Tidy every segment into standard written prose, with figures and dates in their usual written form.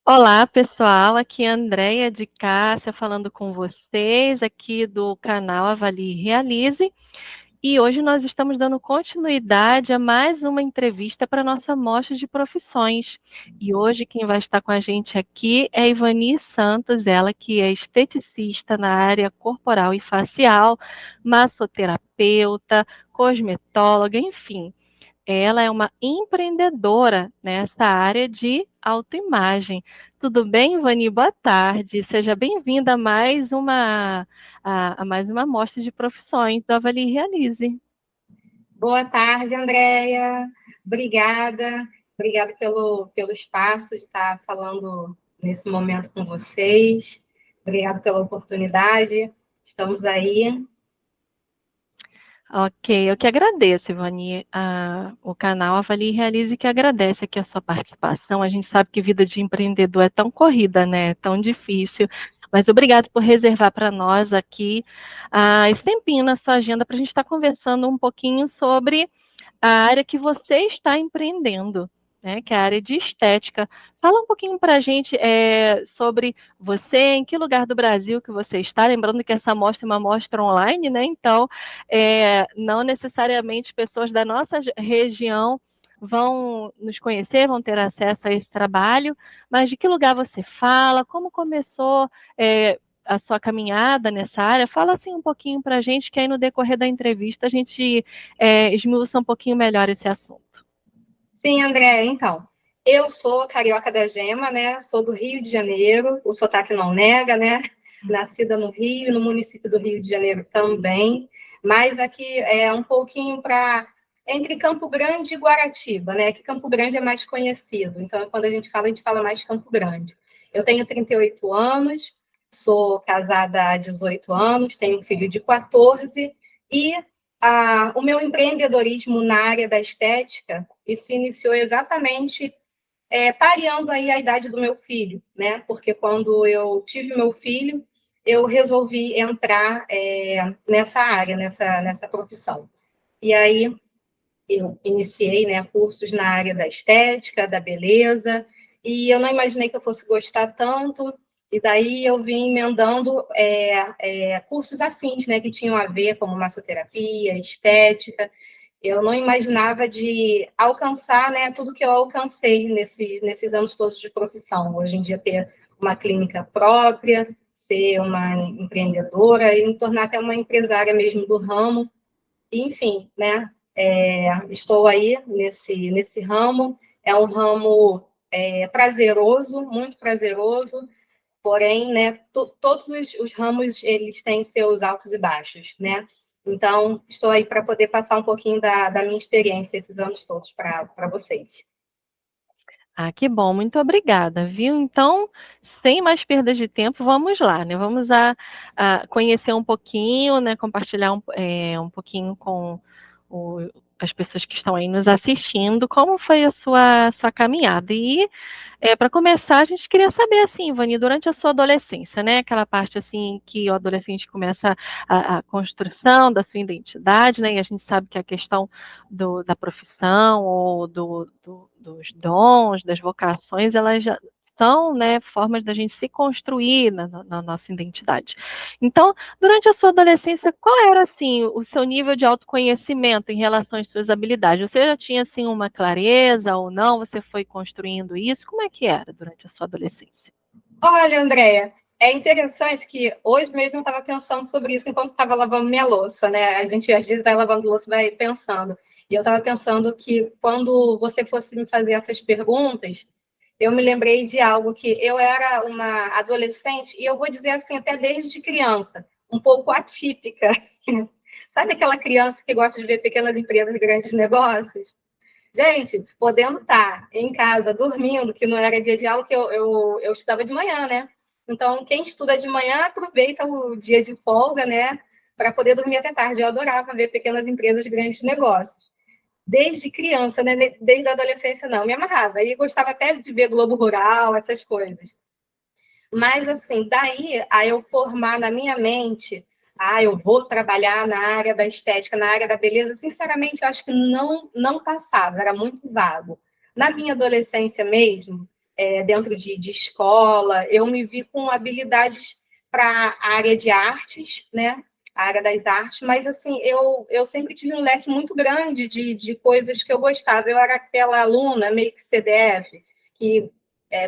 Olá, pessoal. Aqui é a Andréia de Cássia falando com vocês aqui do canal Avalie e Realize. E hoje nós estamos dando continuidade a mais uma entrevista para a nossa mostra de profissões. E hoje quem vai estar com a gente aqui é Ivani Santos, ela que é esteticista na área corporal e facial, massoterapeuta, cosmetóloga, enfim. Ela é uma empreendedora nessa área de autoimagem. Tudo bem, Ivani? Boa tarde. Seja bem-vinda a mais uma mostra de profissões do Avalie e Realize. Boa tarde, Andréia. Obrigada. Obrigada pelo espaço de estar falando nesse momento com vocês. Obrigada pela oportunidade. Estamos aí. Ok, eu que agradeço, Ivani, o canal Avalie e Realize que agradece aqui a sua participação. A gente sabe que vida de empreendedor é tão corrida, né? Tão difícil. Mas obrigado por reservar para nós aqui esse tempinho na sua agenda para a gente estar conversando um pouquinho sobre a área que você está empreendendo, né, que é a área de estética. Fala um pouquinho para a gente sobre você, em que lugar do Brasil que você está, lembrando que essa mostra é uma mostra online, né, então não necessariamente pessoas da nossa região vão nos conhecer, vão ter acesso a esse trabalho, mas de que lugar você fala, como começou a sua caminhada nessa área, fala assim um pouquinho para a gente, que aí no decorrer da entrevista a gente esmiuça um pouquinho melhor esse assunto. Sim, Andréia, então. Eu sou carioca da Gema, né? Sou do Rio de Janeiro, o sotaque não nega, né? Nascida no Rio, no município do Rio de Janeiro também, mas aqui é um pouquinho para entre Campo Grande e Guaratiba, né? Que Campo Grande é mais conhecido, então quando a gente fala mais Campo Grande. Eu tenho 38 anos, sou casada há 18 anos, tenho um filho de 14 e o meu empreendedorismo na área da estética e se iniciou exatamente pareando aí a idade do meu filho, né? Porque quando eu tive meu filho, eu resolvi entrar nessa área, nessa profissão. E aí eu iniciei, né, cursos na área da estética, da beleza, e eu não imaginei que eu fosse gostar tanto, e daí eu vim emendando cursos afins, né, que tinham a ver como massoterapia, estética. Eu não imaginava de alcançar, né, tudo que eu alcancei nesses anos todos de profissão. Hoje em dia, ter uma clínica própria, ser uma empreendedora e me tornar até uma empresária mesmo do ramo. Enfim, né, estou aí nesse ramo. É um ramo prazeroso, muito prazeroso, porém, né, todos os ramos eles têm seus altos e baixos, né? Então, estou aí para poder passar um pouquinho da minha experiência esses anos todos para vocês. Ah, que bom, muito obrigada, viu? Então, sem mais perda de tempo, vamos lá, né? Vamos a conhecer um pouquinho, né? Compartilhar um pouquinho com as pessoas que estão aí nos assistindo, como foi a sua caminhada. E para começar, a gente queria saber, assim, Vani, durante a sua adolescência, né? Aquela parte assim que o adolescente começa a construção da sua identidade, né? E a gente sabe que a questão da profissão ou dos dons, das vocações, elas já são, né, formas da gente se construir na nossa identidade. Então, durante a sua adolescência, qual era assim o seu nível de autoconhecimento em relação às suas habilidades? Você já tinha assim uma clareza ou não? Você foi construindo isso? Como é que era durante a sua adolescência? Olha, Andréia, é interessante que hoje mesmo eu estava pensando sobre isso enquanto estava lavando minha louça, né? A gente às vezes vai lavando louça e vai pensando. E eu estava pensando que quando você fosse me fazer essas perguntas, eu me lembrei de algo que eu era uma adolescente, e eu vou dizer assim, até desde criança, um pouco atípica. Sabe aquela criança que gosta de ver pequenas empresas, grandes negócios? Gente, podendo estar em casa dormindo, que não era dia de aula, que eu estudava de manhã, né? Então, quem estuda de manhã aproveita o dia de folga, né? Para poder dormir até tarde. Eu adorava ver pequenas empresas, grandes negócios. Desde criança, né? Desde a adolescência, não. Me amarrava. E gostava até de ver Globo Rural, essas coisas. Mas, assim, daí a eu formar na minha mente, eu vou trabalhar na área da estética, na área da beleza, sinceramente, eu acho que não passava, era muito vago. Na minha adolescência mesmo, dentro de escola, eu me vi com habilidades para a área de artes, né? A área das artes, mas assim, eu sempre tive um leque muito grande de coisas que eu gostava. Eu era aquela aluna meio que CDF, que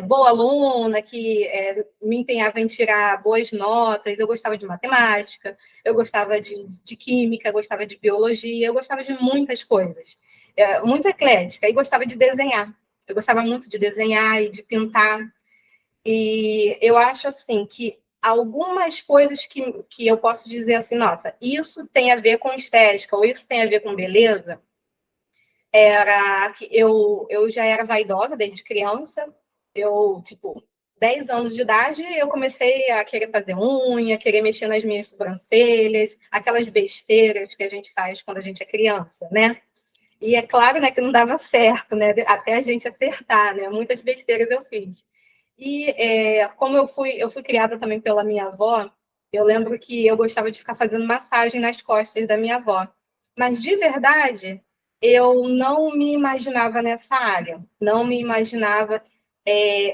boa aluna, que me empenhava em tirar boas notas, eu gostava de matemática, eu gostava de química, eu gostava de biologia, eu gostava de muitas coisas. Muito eclética, e gostava de desenhar. Eu gostava muito de desenhar e de pintar. E eu acho assim que algumas coisas que eu posso dizer assim, nossa, isso tem a ver com estética, ou isso tem a ver com beleza, era que eu já era vaidosa desde criança. Eu, tipo, 10 anos de idade, eu comecei a querer fazer unha, querer mexer nas minhas sobrancelhas, aquelas besteiras que a gente faz quando a gente é criança, né? E é claro, né, que não dava certo, né? Até a gente acertar, né? Muitas besteiras eu fiz. E como eu fui criada também pela minha avó, eu lembro que eu gostava de ficar fazendo massagem nas costas da minha avó. Mas de verdade, eu não me imaginava nessa área, não me imaginava.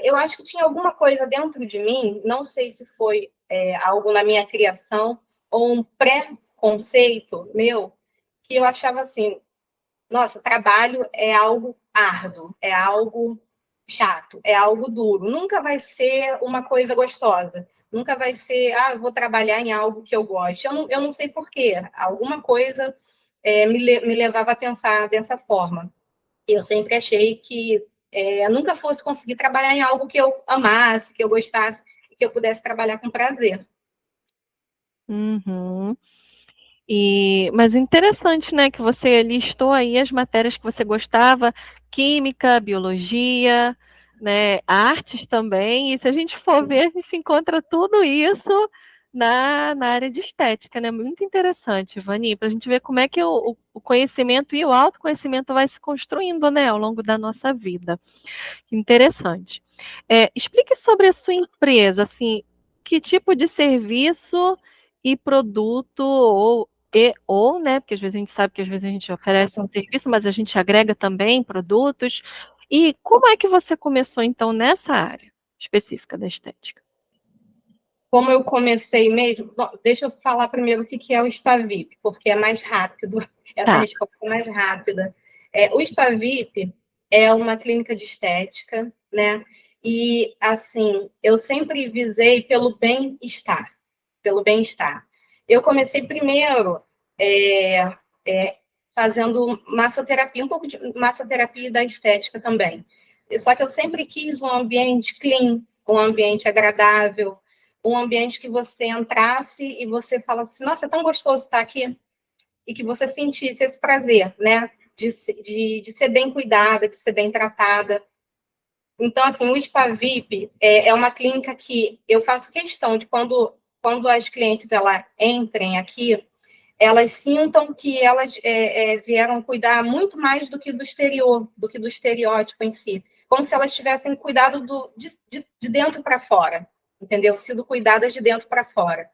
Eu acho que tinha alguma coisa dentro de mim, não sei se foi algo na minha criação ou um pré-conceito meu, que eu achava assim, nossa, trabalho é algo árduo, é algo chato, é algo duro. Nunca vai ser uma coisa gostosa. Nunca vai ser, eu vou trabalhar em algo que eu gosto. Eu não sei por quê. Alguma coisa me levava a pensar dessa forma. Eu sempre achei que nunca fosse conseguir trabalhar em algo que eu amasse, que eu gostasse, que eu pudesse trabalhar com prazer. Uhum. Mas interessante, né, que você listou aí as matérias que você gostava, química, biologia, né, artes também. E se a gente for ver, a gente encontra tudo isso na área de estética, né? Muito interessante, Vani, para a gente ver como é que o conhecimento e o autoconhecimento vai se construindo, né, ao longo da nossa vida. Interessante. Explique sobre a sua empresa, assim, que tipo de serviço e produto ou, né, porque às vezes a gente sabe que às vezes a gente oferece um serviço, mas a gente agrega também produtos. E como é que você começou então nessa área específica da estética? Como eu comecei mesmo, bom, deixa eu falar primeiro o que é o SPAVIP, porque é mais rápido, essa Tá. resposta é mais rápida. O SPAVIP é uma clínica de estética, né? E, assim, eu sempre visei pelo bem-estar, pelo bem-estar. Eu comecei primeiro é, é, fazendo massoterapia, um pouco de massoterapia da estética também. Só que eu sempre quis um ambiente clean, um ambiente agradável, um ambiente que você entrasse e você falasse assim, nossa, é tão gostoso estar aqui, e que você sentisse esse prazer, né, de ser bem cuidada, de ser bem tratada. Então, assim, o Spa VIP é uma clínica que eu faço questão de quando as clientes entrem aqui, elas sintam que elas vieram cuidar muito mais do que do exterior, do que do estereótipo em si. Como se elas tivessem cuidado de dentro para fora, entendeu? Sido cuidadas de dentro para fora.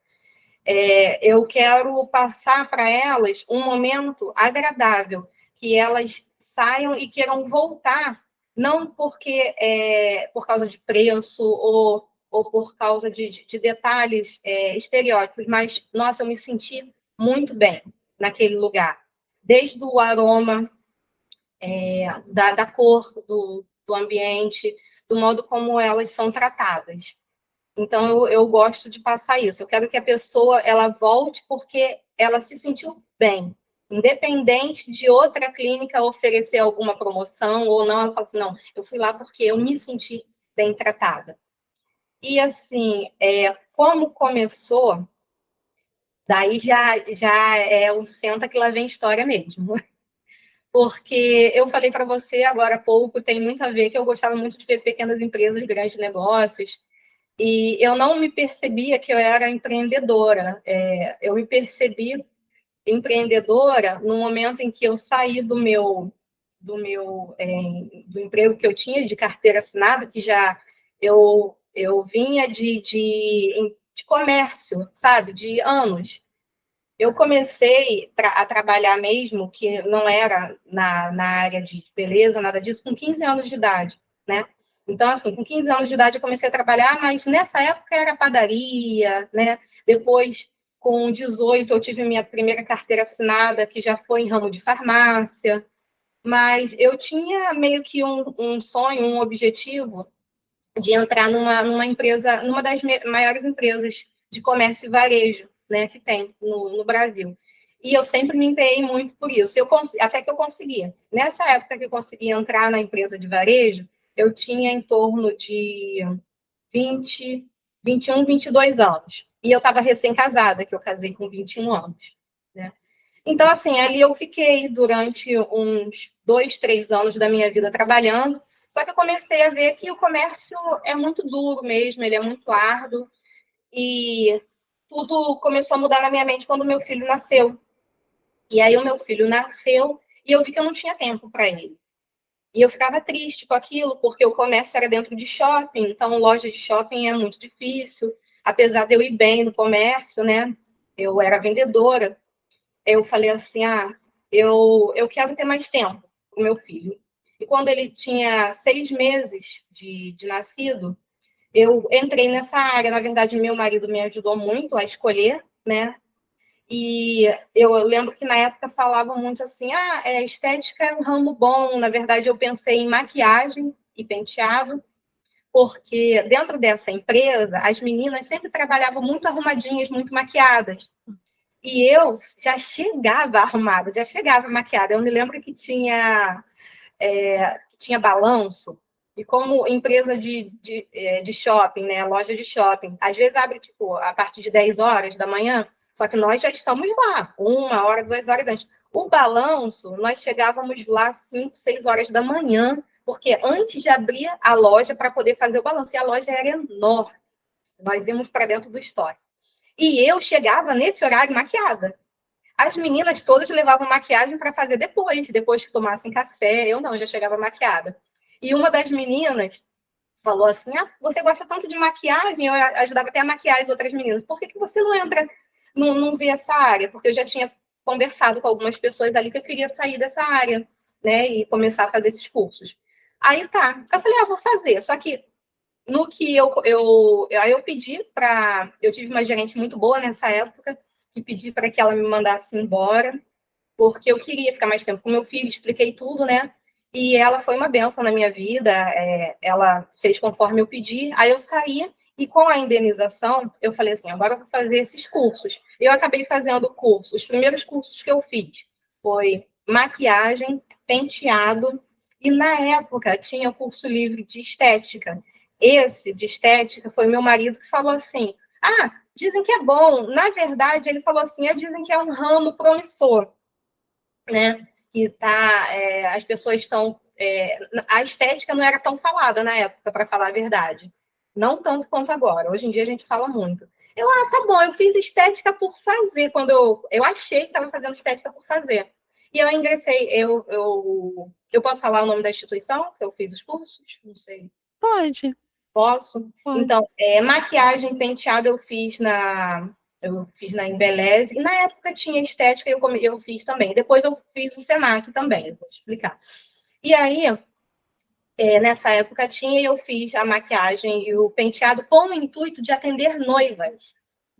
Eu quero passar para elas um momento agradável, que elas saiam e queiram voltar, não porque por causa de preço ou por causa de detalhes estereótipos, mas, nossa, eu me senti muito bem naquele lugar. Desde o aroma, da cor do ambiente, do modo como elas são tratadas. Então, eu gosto de passar isso. Eu quero que a pessoa ela volte porque ela se sentiu bem. Independente de outra clínica oferecer alguma promoção ou não, ela fala assim, não, eu fui lá porque eu me senti bem tratada. E, assim, como começou, daí já é o senta que lá vem história mesmo. Porque eu falei para você agora há pouco, tem muito a ver que eu gostava muito de ver pequenas empresas, grandes negócios, e eu não me percebia que eu era empreendedora. Eu me percebi empreendedora no momento em que eu saí do emprego que eu tinha de carteira assinada, que já eu vinha de comércio, sabe, de anos. Eu comecei a trabalhar mesmo, que não era na área de beleza, nada disso, com 15 anos de idade, né? Então, assim, com 15 anos de idade eu comecei a trabalhar, mas nessa época era padaria, né? Depois, com 18, eu tive minha primeira carteira assinada, que já foi em ramo de farmácia. Mas eu tinha meio que um sonho, um objetivo de entrar numa empresa, numa das maiores empresas de comércio e varejo, né, que tem no Brasil. E eu sempre me empenhei muito por isso. Até que eu conseguia. Nessa época que eu consegui entrar na empresa de varejo, eu tinha em torno de 20, 21, 22 anos. E eu estava recém-casada, que eu casei com 21 anos. Né? Então, assim, ali eu fiquei durante uns 2, 3 anos da minha vida trabalhando, só que eu comecei a ver que o comércio é muito duro mesmo, ele é muito árduo, e tudo começou a mudar na minha mente quando meu filho nasceu. E aí o meu filho nasceu e eu vi que eu não tinha tempo para ele. E eu ficava triste com aquilo, porque o comércio era dentro de shopping, então loja de shopping é muito difícil. Apesar de eu ir bem no comércio, né? Eu era vendedora. Eu falei assim, eu quero ter mais tempo com o meu filho. E quando ele tinha 6 meses de nascido, eu entrei nessa área. Na verdade, meu marido me ajudou muito a escolher, né? E eu lembro que na época falavam muito assim, estética é um ramo bom. Na verdade, eu pensei em maquiagem e penteado, porque dentro dessa empresa, as meninas sempre trabalhavam muito arrumadinhas, muito maquiadas. E eu já chegava arrumada, já chegava maquiada. Eu me lembro que tinha balanço, e como empresa de shopping, né, loja de shopping, às vezes abre tipo, a partir de 10 horas da manhã, só que nós já estamos lá, 1 hora, 2 horas antes. O balanço, nós chegávamos lá 5, 6 horas da manhã, porque antes de abrir a loja para poder fazer o balanço, e a loja era enorme. Nós íamos para dentro do estoque. E eu chegava nesse horário maquiada. As meninas todas levavam maquiagem para fazer depois que tomassem café. Eu não, já chegava maquiada. E uma das meninas falou assim, você gosta tanto de maquiagem? Eu ajudava até a maquiar as outras meninas. Por que você não entra, não vê essa área? Porque eu já tinha conversado com algumas pessoas ali que eu queria sair dessa área, né? E começar a fazer esses cursos. Aí tá. Eu falei, vou fazer. Só que no que aí eu pedi para... Eu tive uma gerente muito boa nessa época, que pedi para que ela me mandasse embora, porque eu queria ficar mais tempo com meu filho, expliquei tudo, né? E ela foi uma bênção na minha vida, ela fez conforme eu pedi, aí eu saí, e com a indenização, eu falei assim, agora eu vou fazer esses cursos. Eu acabei fazendo curso, os primeiros cursos que eu fiz foi maquiagem, penteado, e na época tinha o curso livre de estética. Esse de estética foi meu marido que falou assim, dizem que é bom. Na verdade, ele falou assim, dizem que é um ramo promissor, né? Que as pessoas estão... a estética não era tão falada na época, para falar a verdade. Não tanto quanto agora. Hoje em dia a gente fala muito. Tá bom, eu fiz estética por fazer, quando eu achei que estava fazendo estética por fazer. E eu ingressei, eu posso falar o nome da instituição que eu fiz os cursos? Não sei. Pode, Posso? pode. Então, maquiagem, penteado eu fiz na Embeleze, e na época tinha estética, eu fiz também. Depois eu fiz o Senac também, eu vou explicar. E aí, nessa época tinha, e eu fiz a maquiagem e o penteado com o intuito de atender noivas.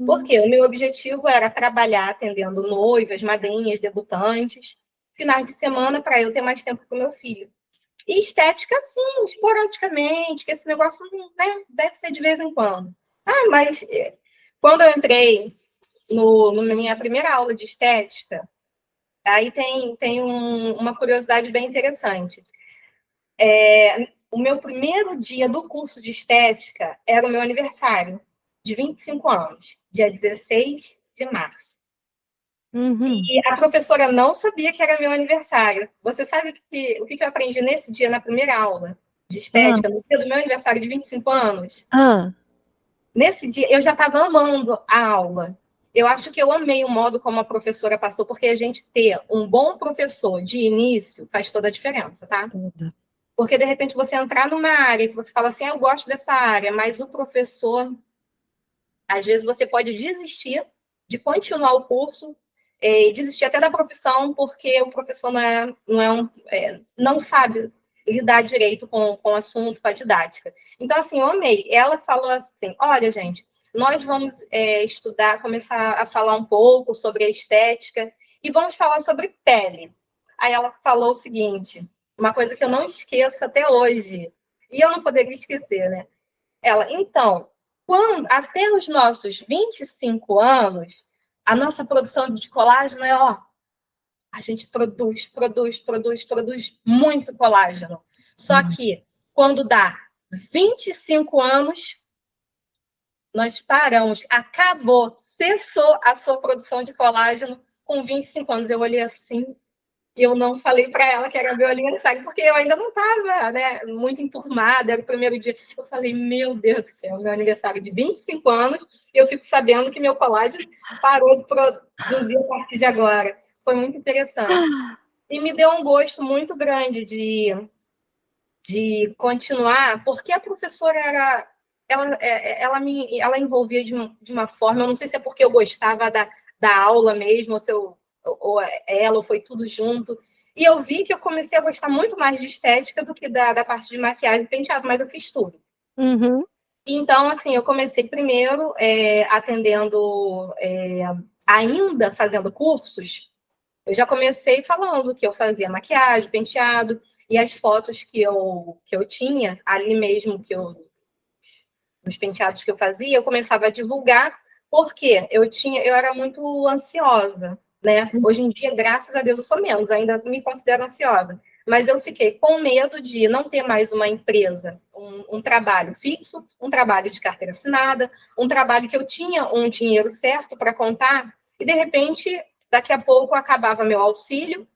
Porque o meu objetivo era trabalhar atendendo noivas, madrinhas, debutantes, finais de semana, para eu ter mais tempo com o meu filho. E estética, sim, esporadicamente, que esse negócio, né, deve ser de vez em quando. Mas quando eu entrei na minha primeira aula de estética, aí tem uma curiosidade bem interessante. O meu primeiro dia do curso de estética era o meu aniversário, de 25 anos, dia 16 de março. Uhum. E a professora não sabia que era meu aniversário. Você sabe o que eu aprendi nesse dia, na primeira aula de Ah, estética, no dia do meu aniversário de 25 anos? ah, Nesse dia, eu já estava amando a aula. Eu acho que eu amei o modo como a professora passou, porque a gente ter um bom professor de início faz toda a diferença, tá? tudo. Porque, de repente, você entrar numa área que você fala assim, eu gosto dessa área, mas o professor, às vezes, você pode desistir de continuar o curso, desistir até da profissão, porque o professor não sabe. lidar direito com o assunto, com a didática. Então, assim, eu amei. Ela falou assim, olha, gente, nós vamos estudar, começar a falar um pouco sobre a estética e vamos falar sobre pele. Aí ela falou o seguinte, uma coisa que eu não esqueço até hoje, e eu não poderia esquecer, né? Ela, então, até os nossos 25 anos, a nossa produção de colágeno é, ó, a gente produz muito colágeno. Só que, quando dá 25 anos, nós paramos, acabou, cessou a sua produção de colágeno com 25 anos. Eu olhei assim, e eu não falei para ela que era meu aniversário, porque eu ainda não estava, né, muito enturmada, era o primeiro dia. Eu falei, meu Deus do céu, meu aniversário de 25 anos, e eu fico sabendo que meu colágeno parou de produzir a partir de agora. Foi muito interessante. E me deu um gosto muito grande de continuar, porque a professora era. Ela envolvia de uma forma, eu não sei se é porque eu gostava da aula mesmo, ou se ou ela, ou foi tudo junto. E eu vi que eu comecei a gostar muito mais de estética do que da parte de maquiagem e penteado, mas eu fiz tudo. Uhum. Então, assim, eu comecei primeiro atendendo, ainda fazendo cursos, eu já comecei falando que eu fazia maquiagem, penteado, e as fotos que eu tinha, ali mesmo, dos penteados que eu fazia, eu começava a divulgar, porque eu era muito ansiosa, né? Hoje em dia, graças a Deus, eu sou menos, ainda me considero ansiosa. Mas eu fiquei com medo de não ter mais uma empresa, um trabalho fixo, um trabalho de carteira assinada, um trabalho que eu tinha um dinheiro certo para contar, e de repente, daqui a pouco, acabava meu auxílio,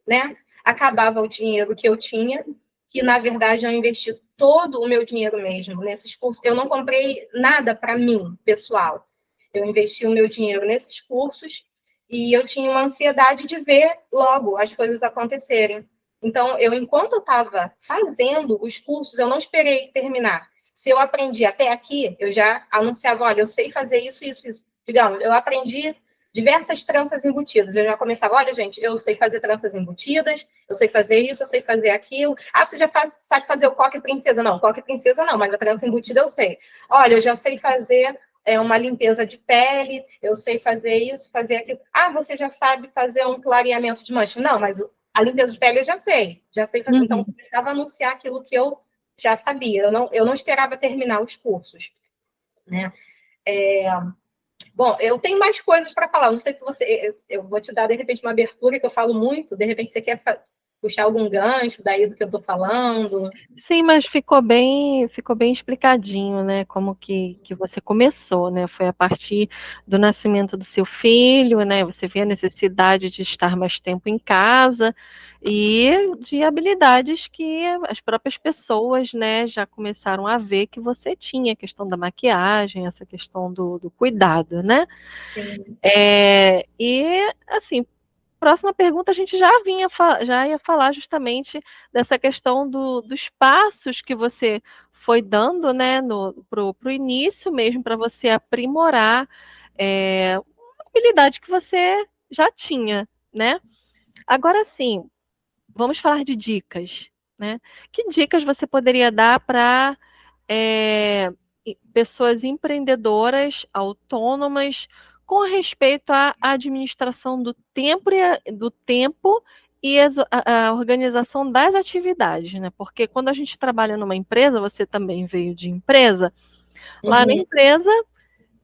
né? Acabava o dinheiro que eu tinha, que na verdade eu investi todo o meu dinheiro mesmo nesses cursos. Eu não comprei nada para mim, pessoal. Eu investi o meu dinheiro nesses cursos e eu tinha uma ansiedade de ver logo as coisas acontecerem. Então, enquanto eu estava fazendo os cursos, eu não esperei terminar. Se eu aprendi até aqui, eu já anunciava, olha, eu sei fazer isso, isso, isso. Digamos, eu aprendi diversas tranças embutidas. Eu já começava, olha, gente, eu sei fazer tranças embutidas, eu sei fazer isso, eu sei fazer aquilo. Ah, você já sabe fazer o coque princesa? Não, coque princesa não, mas a trança embutida eu sei. Olha, eu já sei fazer uma limpeza de pele, eu sei fazer isso, fazer aquilo. Ah, você já sabe fazer um clareamento de mancha? Não, mas a limpeza de pele eu já sei fazer. Então, eu começava a anunciar aquilo que eu já sabia. Eu não esperava terminar os cursos, né? Bom, eu tenho mais coisas para falar. Não sei se você. Eu vou te dar, de repente, uma abertura que eu falo muito. De repente, você quer puxar algum gancho daí do que eu estou falando. Sim, mas ficou bem explicadinho, né? Como que você começou, né? Foi a partir do nascimento do seu filho, né? Você vê a necessidade de estar mais tempo em casa e de habilidades que as próprias pessoas, né, já começaram a ver que você tinha, a questão da maquiagem, essa questão do cuidado, né? Sim. E assim, próxima pergunta a gente já ia falar justamente dessa questão dos passos que você foi dando, né, pro início mesmo, para você aprimorar uma habilidade que você já tinha, né? Agora sim, vamos falar de dicas, né? Que dicas você poderia dar para pessoas empreendedoras, autônomas, com respeito à administração do tempo e a organização das atividades, né? Porque quando a gente trabalha numa empresa, você também veio de empresa, lá na Uhum. empresa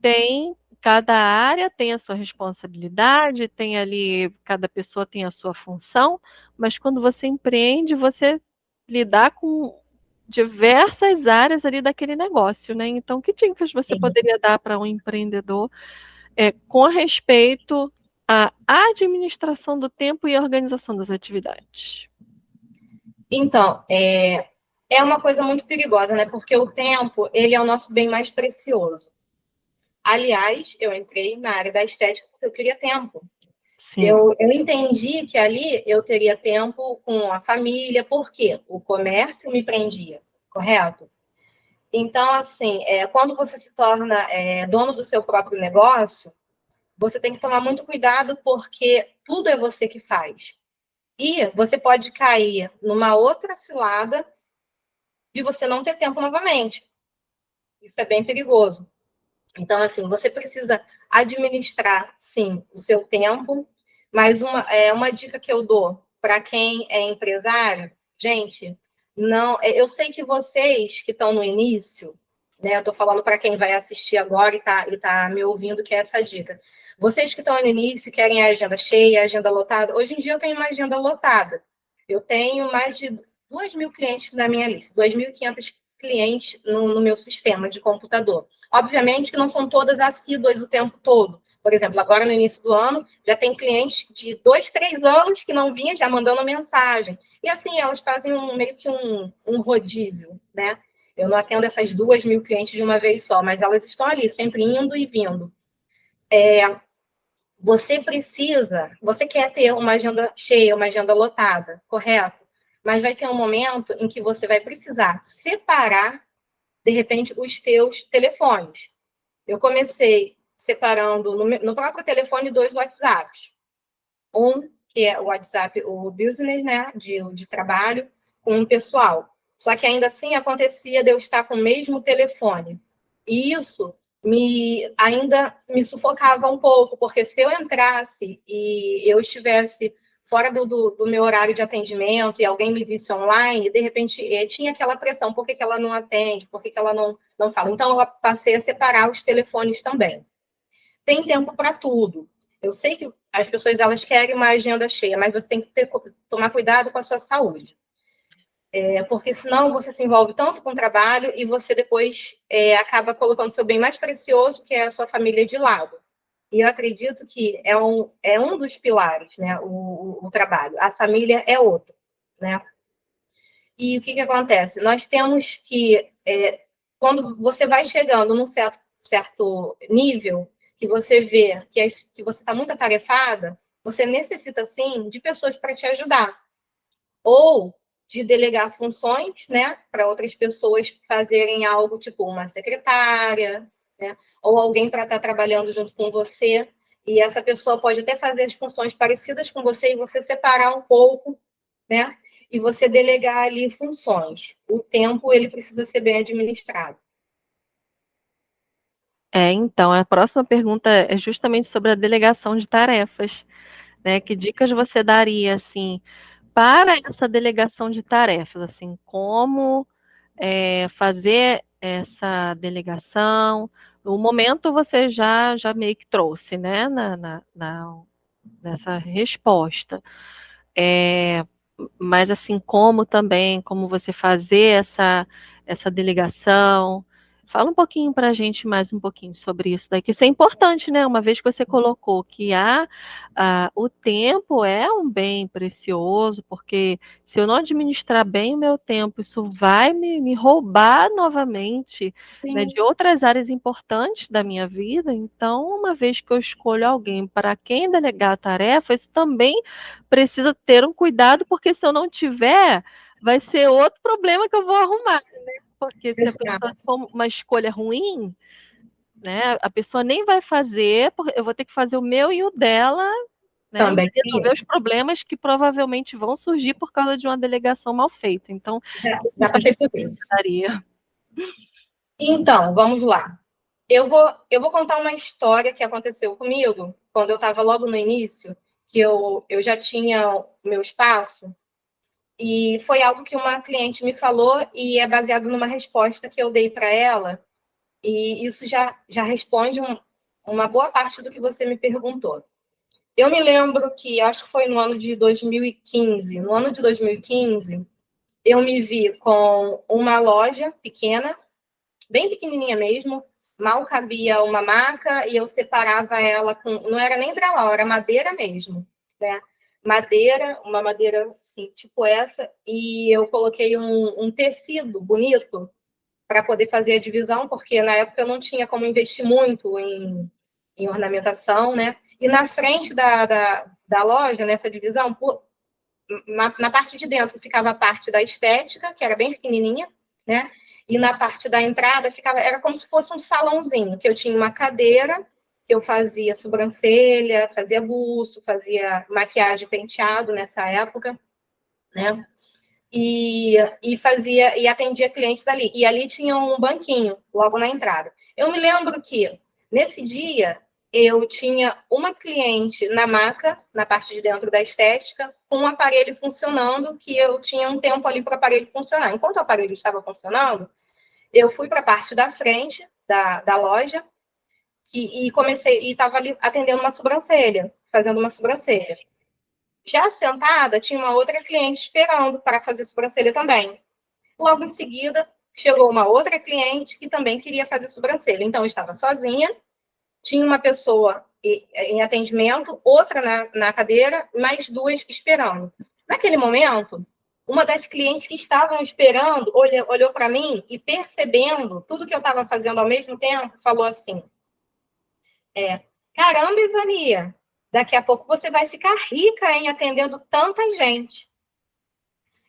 tem cada área tem a sua responsabilidade, tem ali, cada pessoa tem a sua função, mas quando você empreende, você lidar com diversas áreas ali daquele negócio, né? Então, que dicas você Sim. poderia dar para um empreendedor com respeito à administração do tempo e à organização das atividades? Então, é uma coisa muito perigosa, né? Porque o tempo, ele é o nosso bem mais precioso. Aliás, eu entrei na área da estética porque eu queria tempo. Sim. Eu entendi que ali eu teria tempo com a família, porque o comércio me prendia, correto? Então, assim, quando você se torna dono do seu próprio negócio, você tem que tomar muito cuidado, porque tudo é você que faz. E você pode cair numa outra cilada de você não ter tempo novamente. Isso é bem perigoso. Então, assim, você precisa administrar, sim, o seu tempo, mas uma dica que eu dou para quem é empresário, gente, não, eu sei que vocês que estão no início, né, eu estou falando para quem vai assistir agora e tá me ouvindo, que é essa dica. Vocês que estão no início, querem a agenda cheia, a agenda lotada, hoje em dia eu tenho uma agenda lotada. Eu tenho mais de 2.000 clientes na minha lista, 2.500 clientes no meu sistema de computador. Obviamente que não são todas assíduas o tempo todo. Por exemplo, agora no início do ano, já tem clientes de 2, 3 anos que não vinham já mandando mensagem. E assim, elas fazem meio que um rodízio, né? Eu não atendo essas 2.000 clientes de uma vez só, mas elas estão ali, sempre indo e vindo. Você quer ter uma agenda cheia, uma agenda lotada, correto? Mas vai ter um momento em que você vai precisar separar, de repente, os teus telefones. Eu comecei separando no próprio telefone 2 WhatsApps. Um, que é o WhatsApp, o business, né, de trabalho, com o pessoal. Só que ainda assim acontecia de eu estar com o mesmo telefone. E isso ainda me sufocava um pouco, porque se eu entrasse e eu estivesse fora do meu horário de atendimento e alguém me visse online, de repente tinha aquela pressão, por que ela não atende, por que ela não fala? Então, eu passei a separar os telefones também. Tem tempo para tudo. Eu sei que as pessoas elas querem uma agenda cheia, mas você tem que tomar cuidado com a sua saúde. Porque senão você se envolve tanto com o trabalho e você depois acaba colocando seu bem mais precioso, que é a sua família, de lado. E eu acredito que é um dos pilares, né, o trabalho. A família é outro, né? E o que acontece? Nós temos que, quando você vai chegando num certo nível, que você vê que você está muito atarefada, você necessita, sim, de pessoas para te ajudar. Ou de delegar funções, né, para outras pessoas fazerem algo, tipo uma secretária, né, ou alguém para estar trabalhando junto com você, e essa pessoa pode até fazer as funções parecidas com você e você separar um pouco, né, e você delegar ali funções. O tempo, ele precisa ser bem administrado. Então, a próxima pergunta é justamente sobre a delegação de tarefas, né? Que dicas você daria, assim, para essa delegação de tarefas, assim, como fazer essa delegação? No momento você já meio que trouxe, né, nessa resposta. Mas assim, como você fazer essa delegação? Fala um pouquinho para a gente mais um pouquinho sobre isso daqui. Isso é importante, né? Uma vez que você colocou que o tempo é um bem precioso, porque se eu não administrar bem o meu tempo, isso vai me roubar novamente, né, de outras áreas importantes da minha vida. Então, uma vez que eu escolho alguém para quem delegar tarefas, também precisa ter um cuidado, porque se eu não tiver, vai ser outro problema que eu vou arrumar, né? Porque se a pessoa for uma escolha ruim, né, a pessoa nem vai fazer, eu vou ter que fazer o meu e o dela, né, Também e resolver os problemas que provavelmente vão surgir por causa de uma delegação mal feita. Então, já passei por isso. daria. Então, vamos lá. Eu vou contar uma história que aconteceu comigo quando eu estava logo no início, que eu já tinha o meu espaço, e foi algo que uma cliente me falou e é baseado numa resposta que eu dei para ela, e isso já responde uma boa parte do que você me perguntou. Eu me lembro que, acho que foi no ano de 2015. No ano de 2015, eu me vi com uma loja pequena, bem pequenininha mesmo, mal cabia uma maca e eu separava ela com... Não era nem drywall, era madeira mesmo, né? Uma madeira assim, tipo essa, e eu coloquei um tecido bonito para poder fazer a divisão, porque na época eu não tinha como investir muito em ornamentação, né? E na frente da loja, nessa divisão, na parte de dentro ficava a parte da estética, que era bem pequenininha, né? E na parte da entrada era como se fosse um salãozinho, que eu tinha uma cadeira que eu fazia sobrancelha, fazia buço, fazia maquiagem, penteado nessa época, né? E atendia clientes ali. E ali tinha um banquinho, logo na entrada. Eu me lembro que, nesse dia, eu tinha uma cliente na maca, na parte de dentro da estética, com um aparelho funcionando, que eu tinha um tempo ali para o aparelho funcionar. Enquanto o aparelho estava funcionando, eu fui para a parte da frente da loja e comecei, e estava ali atendendo uma sobrancelha, fazendo uma sobrancelha. Já sentada, tinha uma outra cliente esperando para fazer sobrancelha também. Logo em seguida, chegou uma outra cliente que também queria fazer sobrancelha. Então, eu estava sozinha, tinha uma pessoa em atendimento, outra na cadeira, mais duas esperando. Naquele momento, uma das clientes que estavam esperando olhou para mim e, percebendo tudo que eu estava fazendo ao mesmo tempo, falou assim: caramba, Ivania, daqui a pouco você vai ficar rica, hein, atendendo tanta gente.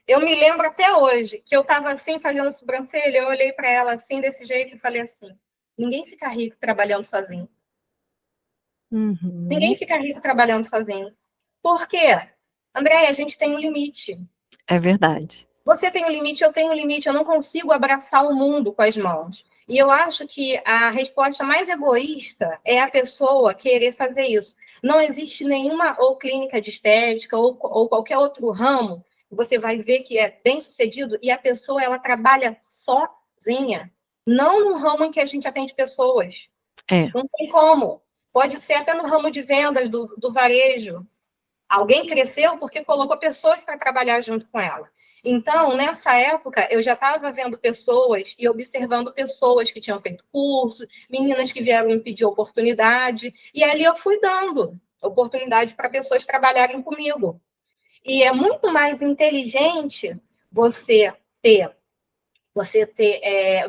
Eu me lembro até hoje que eu estava assim, fazendo sobrancelha, eu olhei para ela assim, desse jeito, e falei assim: ninguém fica rico trabalhando sozinho. Ninguém Uhum. fica rico trabalhando sozinho. Por quê? Andréia, a gente tem um limite. É verdade. Você tem um limite, eu tenho um limite, eu não consigo abraçar o mundo com as mãos. E eu acho que a resposta mais egoísta é a pessoa querer fazer isso. Não existe nenhuma ou clínica de estética ou qualquer outro ramo que você vai ver que é bem sucedido e a pessoa ela trabalha sozinha. Não no ramo em que a gente atende pessoas. É. Não tem como. Pode ser até no ramo de vendas do varejo. Alguém cresceu porque colocou pessoas para trabalhar junto com ela. Então, nessa época, eu já estava vendo pessoas e observando pessoas que tinham feito curso, meninas que vieram me pedir oportunidade, e ali eu fui dando oportunidade para pessoas trabalharem comigo. E é muito mais inteligente ter,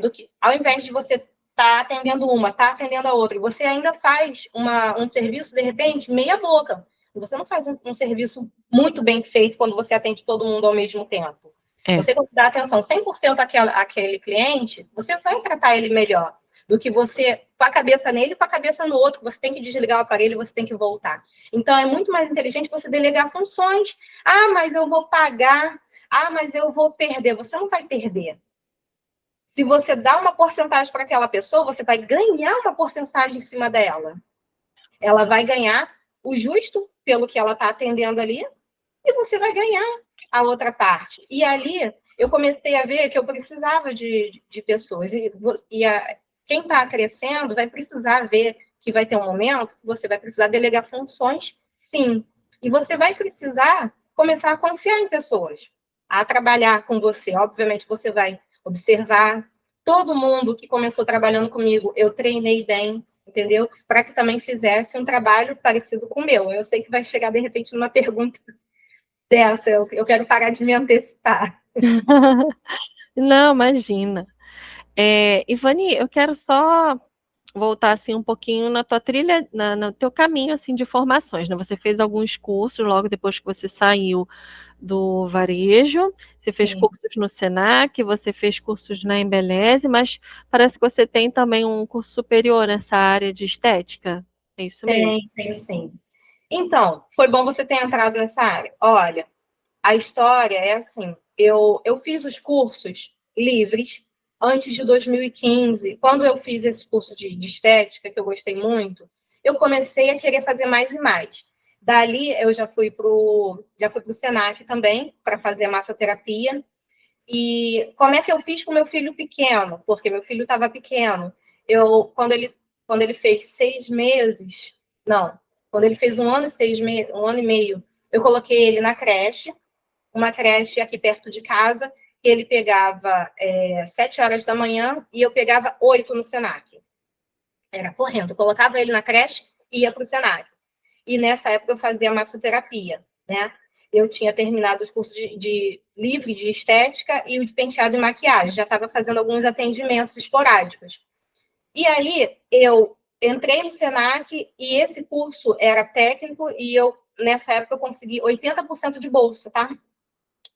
do que, ao invés de você estar atendendo uma, estar atendendo a outra, e você ainda faz um serviço, de repente, meia boca. Você não faz um serviço muito bem feito quando você atende todo mundo ao mesmo tempo. É. Você dá atenção 100% àquele cliente, você vai tratar ele melhor do que você com a cabeça nele e com a cabeça no outro. Você tem que desligar o aparelho e você tem que voltar. Então, é muito mais inteligente você delegar funções. Ah, mas eu vou pagar. Ah, mas eu vou perder. Você não vai perder. Se você dá uma porcentagem para aquela pessoa, você vai ganhar uma porcentagem em cima dela. Ela vai ganhar o justo pelo que ela está atendendo ali e você vai ganhar a outra parte. E ali eu comecei a ver que eu precisava de pessoas. Quem está crescendo vai precisar ver que vai ter um momento que você vai precisar delegar funções, sim. E você vai precisar começar a confiar em pessoas, a trabalhar com você. Obviamente, você vai observar. Todo mundo que começou trabalhando comigo, eu treinei bem, entendeu? Para que também fizesse um trabalho parecido com o meu. Eu sei que vai chegar, de repente, numa pergunta dessa, eu quero parar de me antecipar. Não, imagina. Ivani, eu quero só voltar assim um pouquinho na tua trilha, no teu caminho assim de formações, né? Você fez alguns cursos logo depois que você saiu do varejo, você fez Sim, cursos no Senac, você fez cursos na Embeleze, mas parece que você tem também um curso superior nessa área de estética. É isso mesmo? tenho sim. Então, foi bom você ter entrado nessa área. Olha, a história é assim, eu fiz os cursos livres antes de 2015. Quando eu fiz esse curso de estética, que eu gostei muito, eu comecei a querer fazer mais e mais. Dali, eu já fui pro Senac também, para fazer massoterapia. E como é que eu fiz com meu filho pequeno? Porque meu filho estava pequeno. Quando ele fez 6 meses, não, quando ele fez 1 ano e 6 meses, 1 ano e meio, eu coloquei ele na creche, uma creche aqui perto de casa, que ele pegava 7 horas da manhã e eu pegava 8 no Senac. Era correndo. Eu colocava ele na creche e ia para o Senac. E nessa época eu fazia massoterapia, né? Eu tinha terminado os cursos de livre de estética e o de penteado e maquiagem. Já estava fazendo alguns atendimentos esporádicos. E aí eu entrei no Senac e esse curso era técnico e nessa época, eu consegui 80% de bolsa, tá?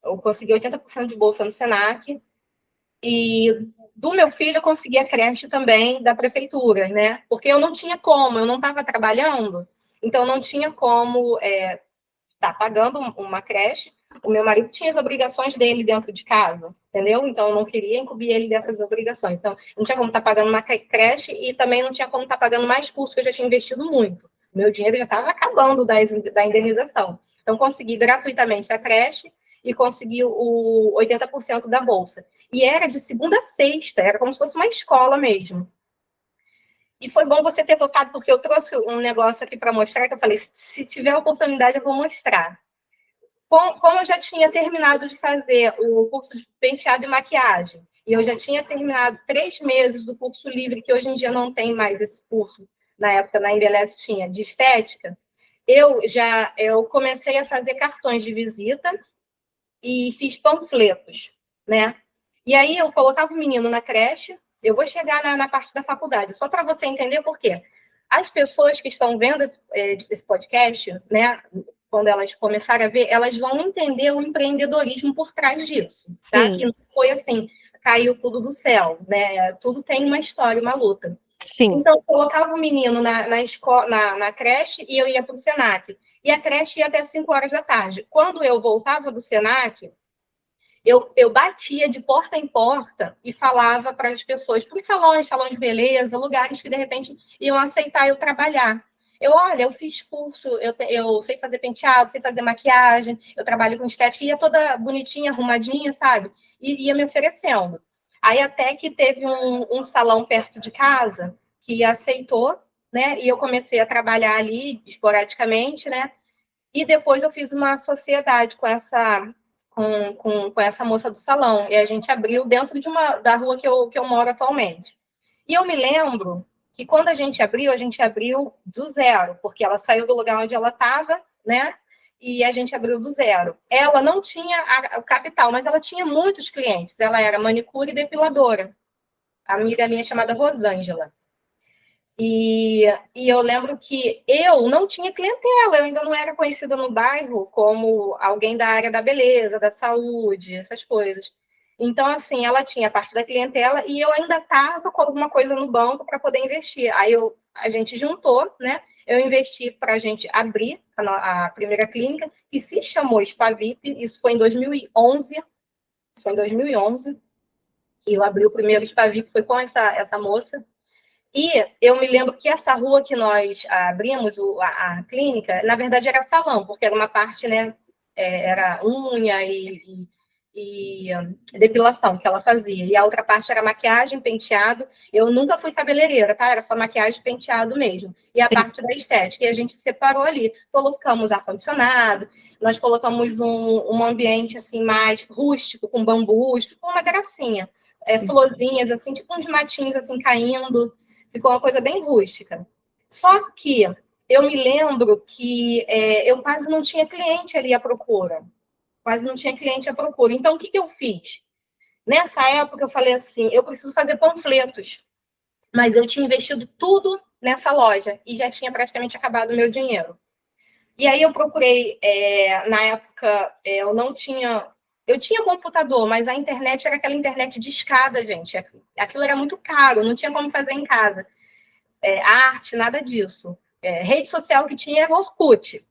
Eu consegui 80% de bolsa no Senac E do meu filho eu consegui a creche também da prefeitura, né? Porque eu não tinha como, eu não estava trabalhando, então não tinha como estar pagando uma creche. O meu marido tinha as obrigações dele dentro de casa, entendeu? Então eu não queria incumbir ele dessas obrigações. Então não tinha como estar pagando uma creche e também não tinha como estar pagando mais curso, que eu já tinha investido muito. Meu dinheiro já estava acabando da indenização. Então consegui gratuitamente a creche e consegui o 80% da bolsa. E era de segunda a sexta, era como se fosse uma escola mesmo. E foi bom você ter tocado, porque eu trouxe um negócio aqui para mostrar, que eu falei, se tiver oportunidade eu vou mostrar. Como eu já tinha terminado de fazer o curso de penteado e maquiagem, e eu já tinha terminado 3 meses do curso livre, que hoje em dia não tem mais esse curso, na época na Embeleze tinha, de estética, eu comecei a fazer cartões de visita e fiz panfletos, né? E aí eu colocava o menino na creche, eu vou chegar na parte da faculdade, só para você entender por quê. As pessoas que estão vendo esse podcast, né, quando elas começarem a ver, elas vão entender o empreendedorismo por trás disso, tá? Sim, Que não foi assim, caiu tudo do céu, né? Tudo tem uma história, uma luta. sim. Então, eu colocava o menino na creche e eu ia para o Senac. E a creche ia até 5 horas da tarde. Quando eu voltava do Senac, eu batia de porta em porta e falava para as pessoas, para os salões de beleza, lugares que de repente iam aceitar eu trabalhar. Olha, eu fiz curso, eu sei fazer penteado, sei fazer maquiagem, eu trabalho com estética, ia toda bonitinha, arrumadinha, sabe? E ia me oferecendo. Aí até que teve um salão perto de casa que aceitou, né? E eu comecei a trabalhar ali esporadicamente, né? E depois eu fiz uma sociedade com essa moça do salão. E a gente abriu dentro da rua que eu moro atualmente. E eu me lembro que quando a gente abriu do zero, porque ela saiu do lugar onde ela estava, né? E a gente abriu do zero. Ela não tinha o capital, mas ela tinha muitos clientes. Ela era manicure e depiladora. A amiga minha chamada Rosângela. E eu lembro que eu não tinha clientela, eu ainda não era conhecida no bairro como alguém da área da beleza, da saúde, essas coisas. Então, assim, ela tinha a parte da clientela e eu ainda estava com alguma coisa no banco para poder investir. Aí a gente juntou, né? Eu investi para a gente abrir a primeira clínica, que se chamou Spavip, isso foi em 2011. Isso foi em 2011, que eu abri o primeiro Spavip, foi com essa moça. E eu me lembro que essa rua que nós abrimos, a clínica, na verdade era salão, porque era uma parte, né, era unha e depilação que ela fazia. E a outra parte era maquiagem, penteado. Eu nunca fui cabeleireira, tá? Era só maquiagem e penteado mesmo. E a Sim. parte da estética. E a gente separou ali. Colocamos ar-condicionado, nós colocamos um ambiente assim mais rústico, com bambus, ficou uma gracinha. Florzinhas, assim, tipo uns matinhos assim caindo. Ficou uma coisa bem rústica. Só que eu me lembro que eu quase não tinha cliente ali à procura. Quase não tinha cliente à procura. Então, o que eu fiz? Nessa época, eu falei assim, eu preciso fazer panfletos. Mas eu tinha investido tudo nessa loja e já tinha praticamente acabado o meu dinheiro. E aí eu procurei, na época, eu não tinha... Eu tinha computador, mas a internet era aquela internet de escada, gente. Aquilo era muito caro, não tinha como fazer em casa. Arte, nada disso. Rede social que tinha era Orkut.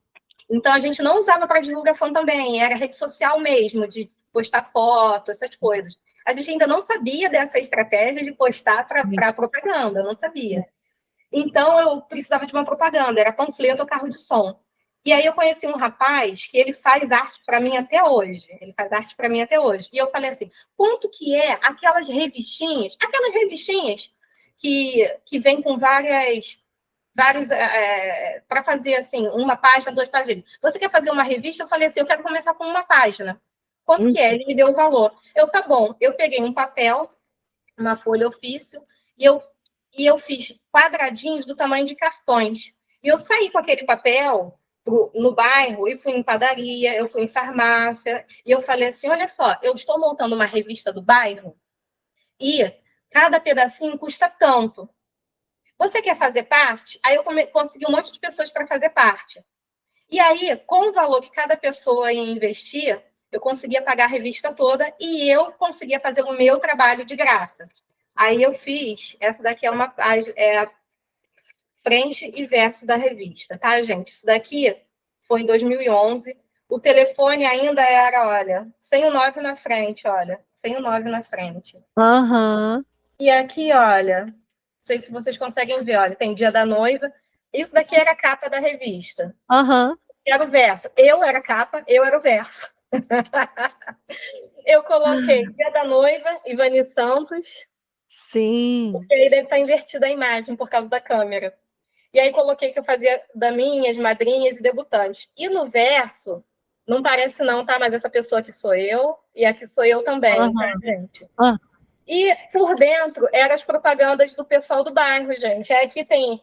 Então, a gente não usava para divulgação também, era rede social mesmo, de postar foto, essas coisas. A gente ainda não sabia dessa estratégia de postar para propaganda, não sabia. Então, eu precisava de uma propaganda, era panfleto ou carro de som. E aí eu conheci um rapaz que ele faz arte para mim até hoje. Ele faz arte para mim até hoje. E eu falei assim, quanto que é aquelas revistinhas que vem com vários para fazer assim, uma página, 2 páginas. Você quer fazer uma revista? Eu falei assim, eu quero começar com uma página. Quanto que é? Ele me deu o valor. Tá bom. Eu peguei um papel, uma folha ofício, e eu fiz quadradinhos do tamanho de cartões. E eu saí com aquele papel no bairro e fui em padaria, eu fui em farmácia, e eu falei assim, olha só, eu estou montando uma revista do bairro e cada pedacinho custa tanto. Você quer fazer parte? Aí eu consegui um monte de pessoas para fazer parte. E aí, com o valor que cada pessoa ia investir, eu conseguia pagar a revista toda e eu conseguia fazer o meu trabalho de graça. Aí eu fiz, essa daqui é uma a frente e verso da revista, tá, gente? Isso daqui foi em 2011. O telefone ainda era, olha, sem o 9 na frente, olha, sem o 9 na frente. Aham. E aqui, olha, não sei se vocês conseguem ver, olha, tem Dia da Noiva. Isso daqui era a capa da revista. Aham. Era o verso. Eu era a capa, eu era o verso. Eu coloquei Dia da Noiva, Ivani Santos, Sim. porque aí deve estar invertida a imagem por causa da câmera. E aí coloquei que eu fazia daminhas, madrinhas e debutantes. E no verso, não parece não, tá? Mas essa pessoa aqui sou eu, e aqui sou eu também, tá, Aham. gente? Ah, E por dentro eram as propagandas do pessoal do bairro, gente. Aqui tem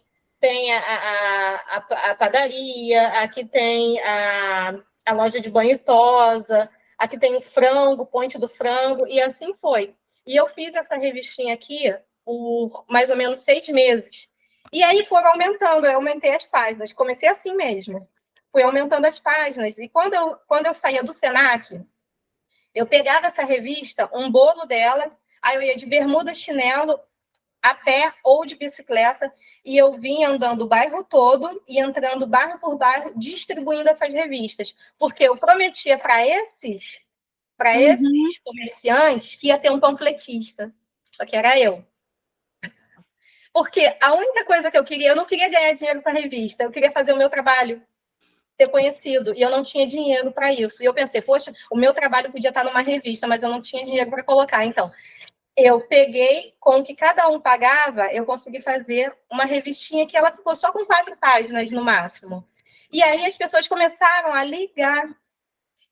a padaria, aqui tem a loja de banho e tosa, aqui tem o frango, Ponte do Frango, e assim foi. E eu fiz essa revistinha aqui por mais ou menos 6 meses. E aí foram aumentando, eu aumentei as páginas, comecei assim mesmo. Fui aumentando as páginas, e quando eu saía do Senac, eu pegava essa revista, um bolo dela, aí eu ia de bermuda, chinelo, a pé ou de bicicleta, e eu vinha andando o bairro todo e entrando bairro por bairro, distribuindo essas revistas. Porque eu prometia para uhum. esses comerciantes que ia ter um panfletista. Só que era eu. Porque a única coisa que eu não queria ganhar dinheiro para a revista, eu queria fazer o meu trabalho ser conhecido, e eu não tinha dinheiro para isso. E eu pensei, poxa, o meu trabalho podia estar numa revista, mas eu não tinha dinheiro para colocar. Então, eu peguei, com o que cada um pagava, eu consegui fazer uma revistinha que ela ficou só com 4 páginas no máximo. E aí as pessoas começaram a ligar.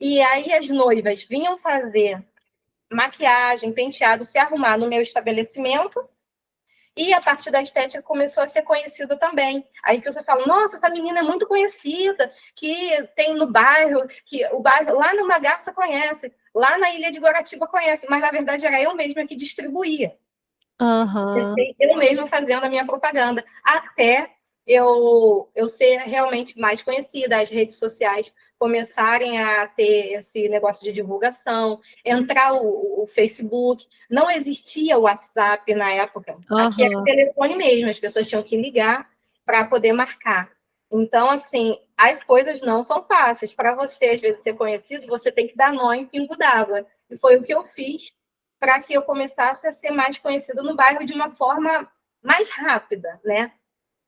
E aí as noivas vinham fazer maquiagem, penteado, se arrumar no meu estabelecimento. E a partir da estética começou a ser conhecida também. Aí que você fala, nossa, essa menina é muito conhecida, que tem no bairro, que o bairro lá no Garça conhece, lá na Ilha de Guaratiba conhece, mas na verdade era eu mesma que distribuía. Aham. Eu mesma fazendo a minha propaganda, até eu ser realmente mais conhecida, as redes sociais começarem a ter esse negócio de divulgação, entrar o Facebook, não existia o WhatsApp na época, aqui era o Aham. telefone mesmo, as pessoas tinham que ligar para poder marcar. Então, assim, as coisas não são fáceis. Para você, às vezes, ser conhecido, você tem que dar nó em pingo d'água. E foi o que eu fiz para que eu começasse a ser mais conhecida no bairro de uma forma mais rápida, né?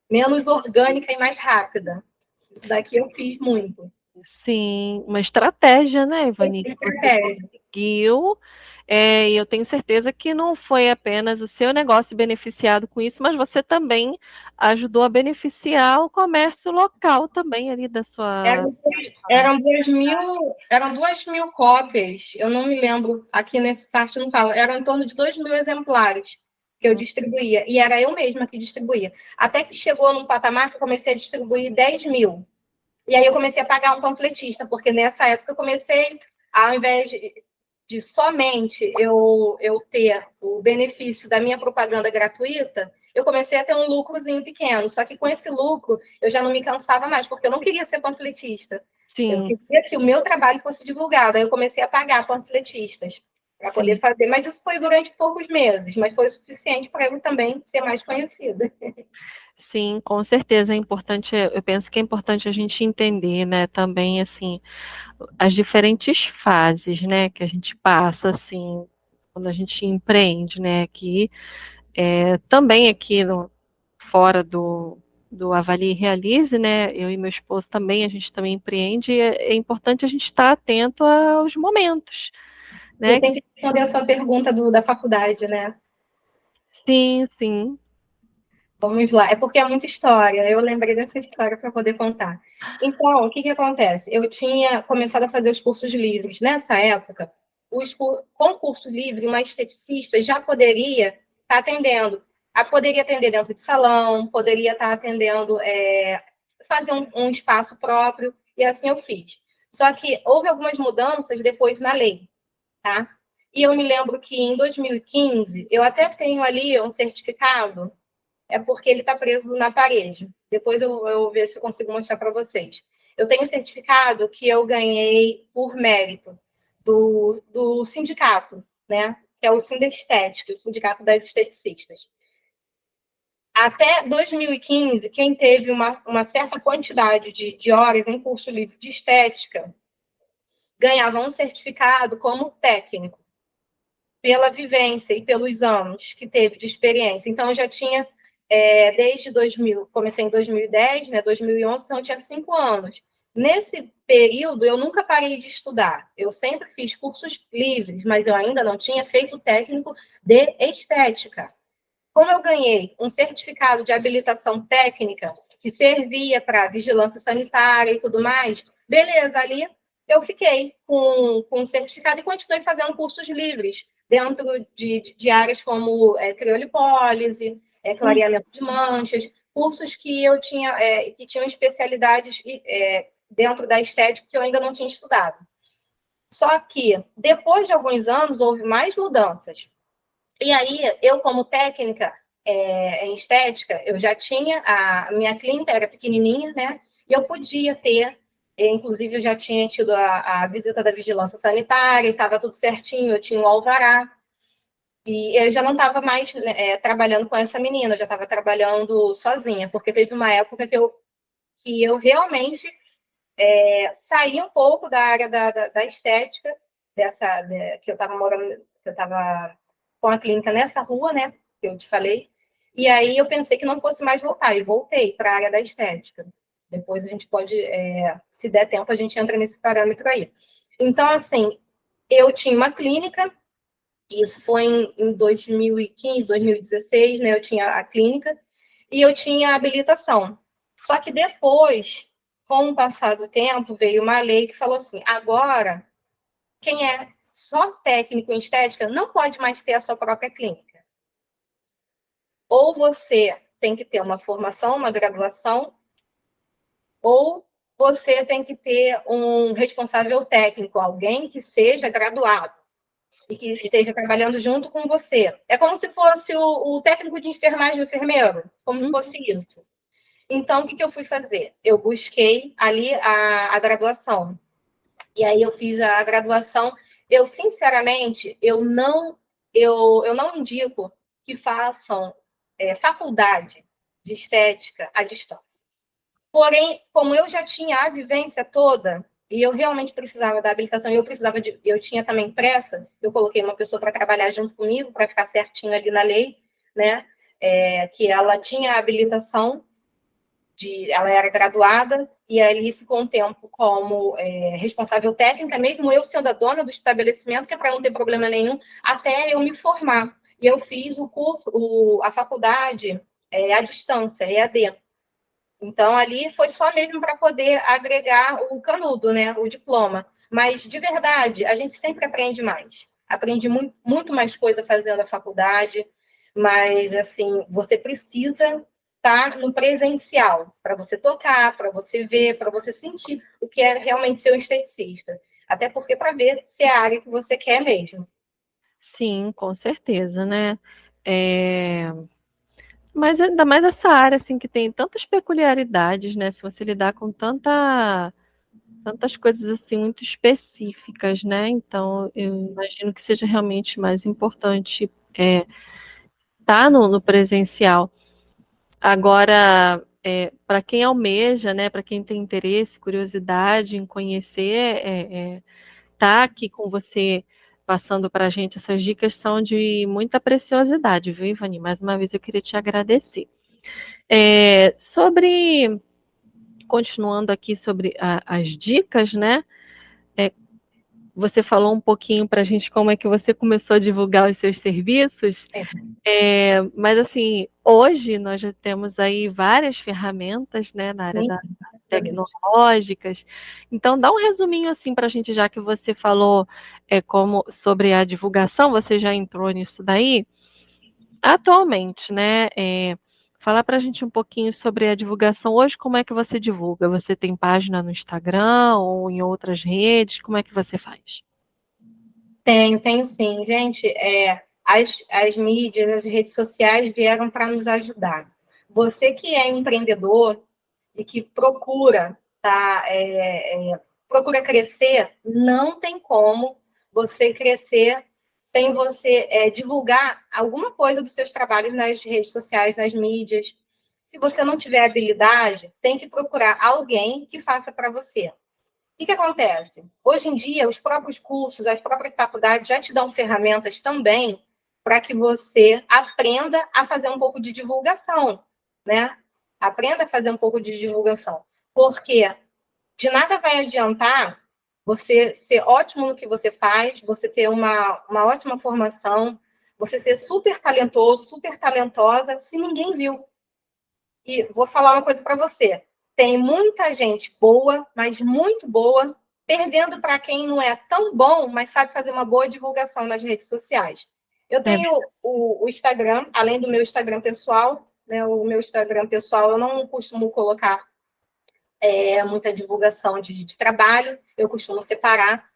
Menos orgânica e mais rápida. Isso daqui eu fiz muito. Sim, uma estratégia, né, Ivani, que você Estratégia. conseguiu. E eu tenho certeza que não foi apenas o seu negócio beneficiado com isso, mas você também ajudou a beneficiar o comércio local também ali da sua. Eram 2.000 cópias, eu não me lembro, aqui nesse parte não fala, eram em torno de 2.000 exemplares que eu distribuía, e era eu mesma que distribuía. Até que chegou num patamar que eu comecei a distribuir 10.000. E aí eu comecei a pagar um panfletista, porque nessa época eu comecei, ao invés de somente eu ter o benefício da minha propaganda gratuita, eu comecei a ter um lucrozinho pequeno. Só que com esse lucro, eu já não me cansava mais, porque eu não queria ser panfletista. Eu Sim, queria que o meu trabalho fosse divulgado. Aí eu comecei a pagar panfletistas para poder sim. fazer. Mas isso foi durante poucos meses, mas foi o suficiente para eu também ser mais conhecida. Sim, com certeza é importante, eu penso que é importante a gente entender, né, também, assim, as diferentes fases, né, que a gente passa, assim, quando a gente empreende, né, que também aqui fora do Avalie e Realize, né, eu e meu esposo também, a gente também empreende, e é importante a gente estar atento aos momentos, Eu né. tenho que responder a sua pergunta da faculdade, né? Sim, sim, Vamos lá, é porque é muita história. Eu lembrei dessa história para poder contar. Então, o que acontece? Eu tinha começado a fazer os cursos livres. Nessa época, com curso livre, uma esteticista já poderia estar atendendo. Poderia atender dentro de salão, poderia estar atendendo, fazer um espaço próprio, e assim eu fiz. Só que houve algumas mudanças depois na lei, tá? E eu me lembro que em 2015, eu até tenho ali um certificado, é porque ele está preso na parede. Depois eu vejo se eu consigo mostrar para vocês. Eu tenho um certificado que eu ganhei por mérito. do sindicato, né? Que é o Sindestética, o Sindicato das Esteticistas. Até 2015, quem teve uma certa quantidade de horas em curso livre de estética ganhava um certificado como técnico, pela vivência e pelos anos que teve de experiência. Então, eu já tinha, desde 2000, comecei em 2010, né, 2011, então eu tinha 5 anos. Nesse período, eu nunca parei de estudar. Eu sempre fiz cursos livres, mas eu ainda não tinha feito técnico de estética. Como eu ganhei um certificado de habilitação técnica que servia para vigilância sanitária e tudo mais, beleza, ali eu fiquei com um certificado e continuei fazendo cursos livres dentro de áreas como criolipólise, clareamento de manchas, cursos que eu tinha, que tinham especialidades dentro da estética que eu ainda não tinha estudado. Só que, depois de alguns anos, houve mais mudanças. E aí, eu como técnica em estética, eu já tinha, a minha clínica era pequenininha, né? E eu podia ter, inclusive eu já tinha tido a visita da vigilância sanitária, estava tudo certinho, eu tinha o alvará. E eu já não estava mais trabalhando com essa menina, eu já estava trabalhando sozinha, porque teve uma época que eu realmente saí um pouco da área da estética, que eu estava morando, que eu estava com a clínica nessa rua, né, que eu te falei, e aí eu pensei que não fosse mais voltar, e voltei para a área da estética. Depois a gente pode, se der tempo, a gente entra nesse parâmetro aí. Então, assim, eu tinha uma clínica, isso foi em 2015, 2016, né, eu tinha a clínica, e eu tinha a habilitação. Só que depois, com o passar do tempo, veio uma lei que falou assim, agora, quem é só técnico em estética não pode mais ter a sua própria clínica. Ou você tem que ter uma formação, uma graduação, ou você tem que ter um responsável técnico, alguém que seja graduado e que esteja trabalhando junto com você. É como se fosse o técnico de enfermagem, o enfermeiro, como se fosse isso. Então, o que eu fui fazer? Eu busquei ali a graduação. E aí eu fiz a graduação. Eu, sinceramente, eu não indico que façam faculdade de estética à distância. Porém, como eu já tinha a vivência toda, e eu realmente precisava da habilitação, eu tinha também pressa, eu coloquei uma pessoa para trabalhar junto comigo, para ficar certinho ali na lei, né? Que ela tinha a habilitação, ela era graduada, e aí ficou um tempo como responsável técnica, mesmo eu sendo a dona do estabelecimento, que é para não ter problema nenhum, até eu me formar. E eu fiz a faculdade à distância, EAD. Então, ali foi só mesmo para poder agregar o canudo, né, o diploma. Mas, de verdade, a gente sempre aprende mais. Aprende muito, muito mais coisa fazendo a faculdade, mas, assim, você precisa estar no presencial, para você tocar, para você ver, para você sentir o que é realmente ser um esteticista. Até porque para ver se é a área que você quer mesmo. Sim, com certeza, né? É, mas ainda mais essa área, assim, que tem tantas peculiaridades, né? Se você lidar com tantas coisas, assim, muito específicas, né? Então, eu imagino que seja realmente mais importante estar no presencial. Agora, para quem almeja, né? Para quem tem interesse, curiosidade em conhecer, estar aqui com você passando para a gente essas dicas são de muita preciosidade, viu, Ivani? Mais uma vez eu queria te agradecer. Continuando aqui sobre as dicas, né? Você falou um pouquinho para a gente como é que você começou a divulgar os seus serviços, mas assim, hoje nós já temos aí várias ferramentas, né, na área das tecnológicas. Então, dá um resuminho assim para a gente, já que você falou como sobre a divulgação, você já entrou nisso daí. Atualmente, né? Falar para a gente um pouquinho sobre a divulgação hoje, como é que você divulga? Você tem página no Instagram ou em outras redes? Como é que você faz? Tenho sim. Gente, as mídias, as redes sociais vieram para nos ajudar. Você que é empreendedor e que procura crescer, não tem como você crescer sem você divulgar alguma coisa dos seus trabalhos nas redes sociais, nas mídias. Se você não tiver habilidade, tem que procurar alguém que faça para você. O que acontece? Hoje em dia, os próprios cursos, as próprias faculdades já te dão ferramentas também para que você aprenda a fazer um pouco de divulgação, né? Aprenda a fazer um pouco de divulgação. Porque de nada vai adiantar você ser ótimo no que você faz, você ter uma ótima formação, você ser super talentoso, super talentosa, se ninguém viu. E vou falar uma coisa para você. Tem muita gente boa, mas muito boa, perdendo para quem não é tão bom, mas sabe fazer uma boa divulgação nas redes sociais. Eu tenho o Instagram, além do meu Instagram pessoal, né? O meu Instagram pessoal eu não costumo colocar muita divulgação de trabalho, eu costumo separar.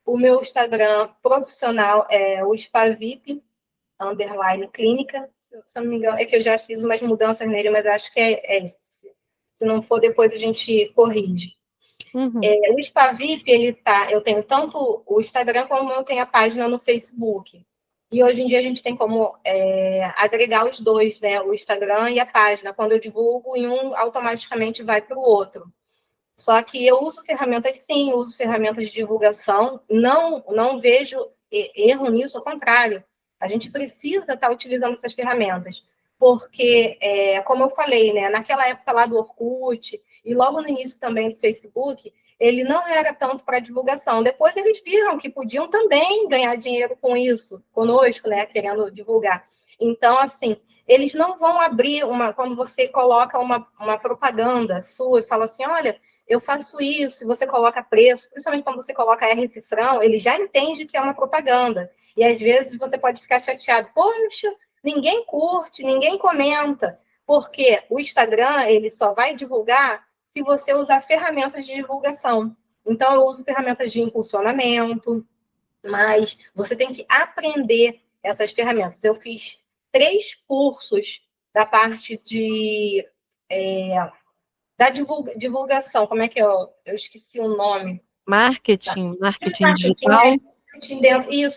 O meu Instagram profissional é o Spavip, underline clínica, se eu não me engano, é que eu já fiz umas mudanças nele, mas acho que é isso. Se não for, depois a gente corrige. Uhum. O Spavip, eu tenho tanto o Instagram como eu tenho a página no Facebook. E hoje em dia a gente tem como agregar os dois, né? O Instagram e a página. Quando eu divulgo em um, automaticamente vai para o outro. Só que eu uso ferramentas, sim, uso ferramentas de divulgação. Não vejo erro nisso, ao contrário. A gente precisa estar utilizando essas ferramentas. Porque, como eu falei, né, naquela época lá do Orkut, e logo no início também do Facebook, ele não era tanto para divulgação. Depois eles viram que podiam também ganhar dinheiro com isso, conosco, né, querendo divulgar. Então, assim, eles não vão abrir quando você coloca uma propaganda sua e fala assim, olha, eu faço isso, e você coloca preço, principalmente quando você coloca R cifrão, ele já entende que é uma propaganda. E às vezes você pode ficar chateado, poxa, ninguém curte, ninguém comenta, porque o Instagram, ele só vai divulgar se você usar ferramentas de divulgação. Então, eu uso ferramentas de impulsionamento, mas você tem que aprender essas ferramentas. Eu fiz 3 cursos da parte da divulgação, como é que eu esqueci o nome. Marketing Marketing, digital.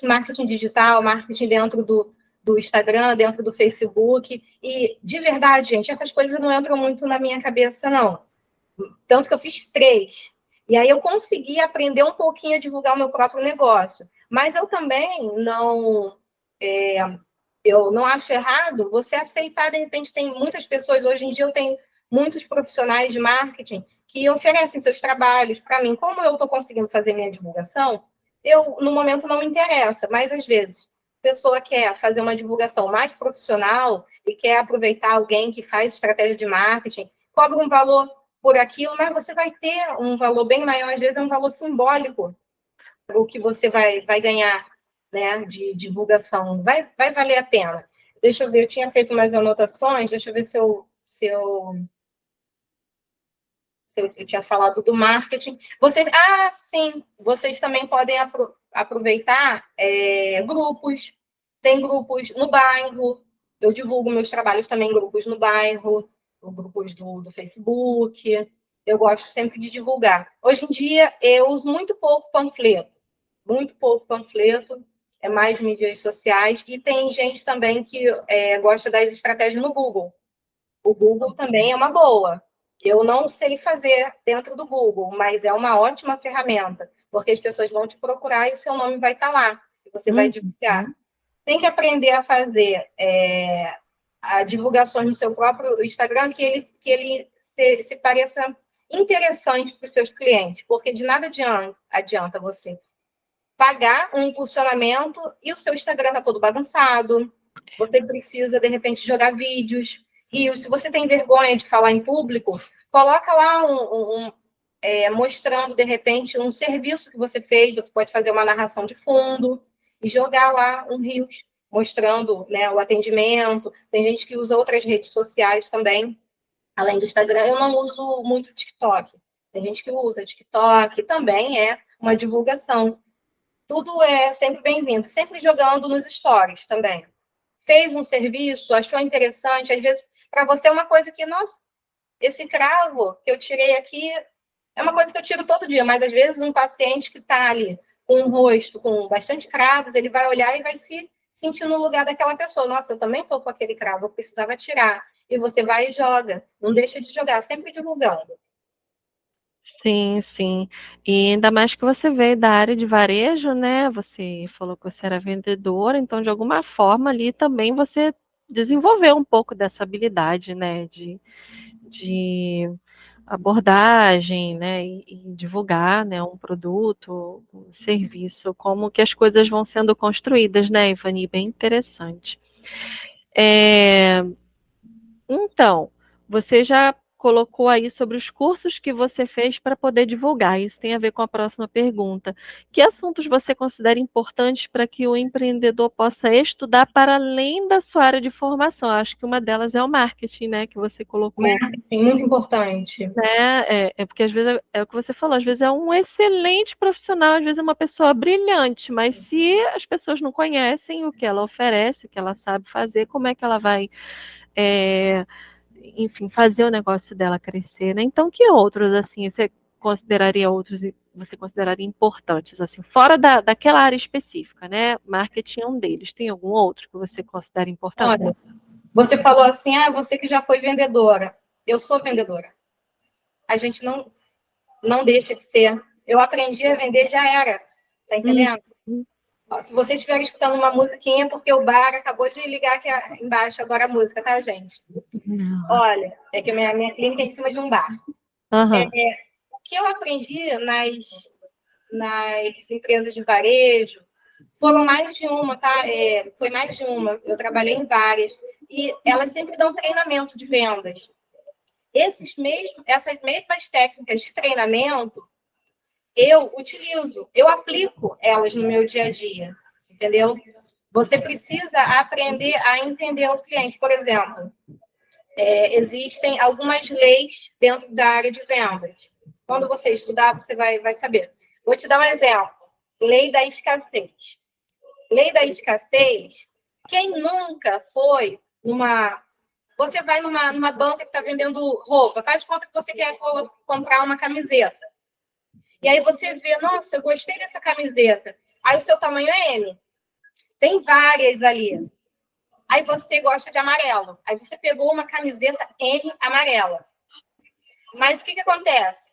marketing digital, marketing dentro do Instagram, dentro do Facebook. E, de verdade, gente, essas coisas não entram muito na minha cabeça, não. Tanto que eu fiz 3. E aí eu consegui aprender um pouquinho a divulgar o meu próprio negócio. Mas eu também eu não acho errado você aceitar, de repente, tem muitas pessoas, hoje em dia eu tenho muitos profissionais de marketing que oferecem seus trabalhos para mim. Como eu estou conseguindo fazer minha divulgação, no momento, não me interessa, mas às vezes a pessoa quer fazer uma divulgação mais profissional e quer aproveitar alguém que faz estratégia de marketing, cobra um valor por aquilo, mas você vai ter um valor bem maior, às vezes é um valor simbólico para o que você vai ganhar, né, de divulgação. Vai valer a pena. Deixa eu ver, eu tinha feito umas anotações, deixa eu ver se eu tinha falado do marketing. Sim, vocês também podem aproveitar grupos. Tem grupos no bairro, eu divulgo meus trabalhos também em grupos no bairro, grupos do Facebook. Eu gosto sempre de divulgar. Hoje em dia, eu uso muito pouco panfleto, é mais mídias sociais, e tem gente também que gosta das estratégias no Google. O Google também é uma boa. Eu não sei fazer dentro do Google, mas é uma ótima ferramenta, porque as pessoas vão te procurar e o seu nome vai estar lá, e você vai divulgar. Tem que aprender a fazer a divulgações no seu próprio Instagram, que ele se pareça interessante para os seus clientes, porque de nada adianta você pagar um impulsionamento e o seu Instagram está todo bagunçado. Você precisa, de repente, jogar vídeos, rios. Se você tem vergonha de falar em público, coloca lá mostrando, de repente, um serviço que você fez. Você pode fazer uma narração de fundo e jogar lá um rios, mostrando, né, o atendimento. Tem gente que usa outras redes sociais também, além do Instagram. Eu não uso muito TikTok. Tem gente que usa TikTok, também é uma divulgação. Tudo é sempre bem-vindo, sempre jogando nos stories também. Fez um serviço, achou interessante, às vezes, para você é uma coisa que, nossa, esse cravo que eu tirei aqui é uma coisa que eu tiro todo dia, mas às vezes um paciente que está ali com um rosto com bastante cravos, ele vai olhar e vai se sentir no lugar daquela pessoa. Nossa, eu também estou com aquele cravo, eu precisava tirar. E você vai e joga. Não deixa de jogar, sempre divulgando. Sim, sim. E ainda mais que você veio da área de varejo, né? Você falou que você era vendedora, então de alguma forma ali também você desenvolveu um pouco dessa habilidade, né? De abordagem, né? E divulgar, né? Um produto, um serviço, como que as coisas vão sendo construídas, né, Ivani? Bem interessante. É, então, você já colocou aí sobre os cursos que você fez para poder divulgar. Isso tem a ver com a próxima pergunta. Que assuntos você considera importantes para que o empreendedor possa estudar para além da sua área de formação? Acho que uma delas é o marketing, né, que você colocou. Marketing, muito importante. Né? É porque às vezes é o que você falou, às vezes é um excelente profissional, às vezes é uma pessoa brilhante, mas se as pessoas não conhecem o que ela oferece, o que ela sabe fazer, como é que ela vai é, enfim, fazer o negócio dela crescer, né? Então, que outros, assim, você consideraria importantes, assim, fora daquela área específica, né? Marketing é um deles. Tem algum outro que você considera importante? Olha, você falou assim, você que já foi vendedora. Eu sou vendedora. A gente não deixa de ser. Eu aprendi a vender, já era. Tá entendendo? Se vocês estiverem escutando uma musiquinha, porque o bar acabou de ligar aqui embaixo agora a música, tá, gente? Não. Olha, é que a minha clínica é em cima de um bar. Uhum. O que eu aprendi nas empresas de varejo foram mais de uma, tá? Foi mais de uma. Eu trabalhei em várias. E elas sempre dão treinamento de vendas. Essas mesmas técnicas de treinamento, eu utilizo, eu aplico elas no meu dia a dia, entendeu? Você precisa aprender a entender o cliente. Por exemplo, existem algumas leis dentro da área de vendas. Quando você estudar, você vai saber. Vou te dar um exemplo. Lei da escassez. Lei da escassez, quem nunca foi numa... Você vai numa banca que está vendendo roupa, faz conta que você quer comprar uma camiseta. E aí você vê, nossa, eu gostei dessa camiseta. Aí o seu tamanho é M. Tem várias ali. Aí você gosta de amarelo. Aí você pegou uma camiseta M amarela. Mas o que acontece?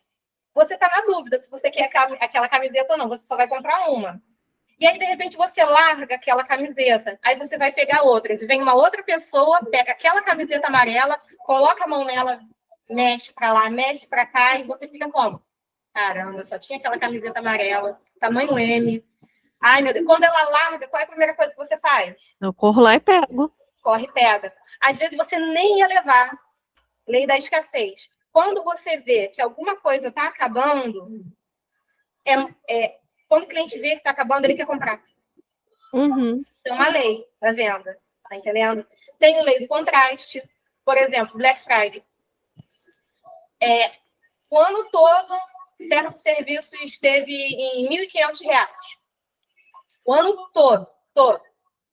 Você está na dúvida se você quer aquela camiseta ou não. Você só vai comprar uma. E aí, de repente, você larga aquela camiseta. Aí você vai pegar outras. E vem uma outra pessoa, pega aquela camiseta amarela, coloca a mão nela, mexe para lá, mexe para cá, e você fica como? Caramba, só tinha aquela camiseta amarela, tamanho M. Ai, meu Deus. Quando ela larga, qual é a primeira coisa que você faz? Eu corro lá e pego. Corre e pega. Às vezes você nem ia levar. Lei da escassez. Quando você vê que alguma coisa está acabando, quando o cliente vê que está acabando, ele quer comprar. Uhum. É uma lei da venda, tá entendendo? Tem lei do contraste. Por exemplo, Black Friday. O ano todo, certo serviço esteve em R$ 1.500. O ano todo, todo.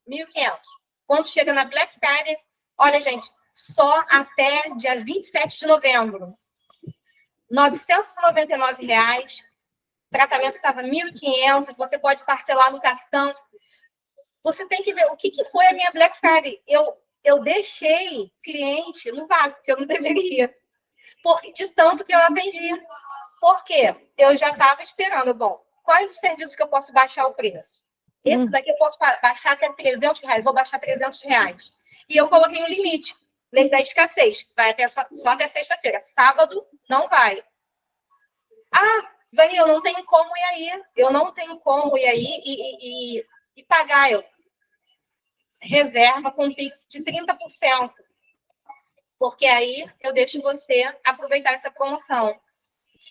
1.500. Quando chega na Black Friday, olha, gente, só até dia 27 de novembro. R$ 999. Tratamento estava 1.500. Você pode parcelar no cartão. Você tem que ver o que foi a minha Black Friday. Eu deixei cliente no vácuo, que eu não deveria. De tanto que eu atendi. Por quê? Eu já estava esperando. Bom, quais os serviços que eu posso baixar o preço? Esse daqui eu posso baixar até R$ 300. Vou baixar R$ 300. E eu coloquei um limite. Lei da escassez. Vai só até sexta-feira. Sábado, não vai. Vani, eu não tenho como ir aí. Eu não tenho como ir aí e pagar. Eu reserva com Pix de 30%. Porque aí eu deixo você aproveitar essa promoção.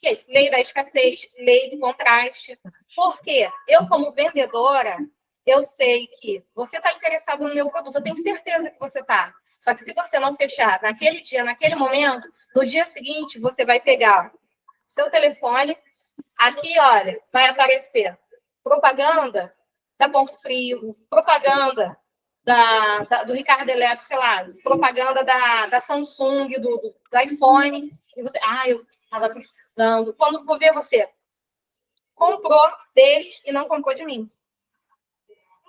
Que é isso? Lei da escassez, lei do contraste. Por quê? Eu, como vendedora, eu sei que você está interessado no meu produto, eu tenho certeza que você está. Só que se você não fechar naquele dia, naquele momento, no dia seguinte, você vai pegar seu telefone, aqui, olha, vai aparecer propaganda da Ponto Frio, propaganda do Ricardo Eletro, sei lá, propaganda da Samsung, do iPhone, e você, eu estava precisando. Quando vou ver você, comprou deles e não comprou de mim.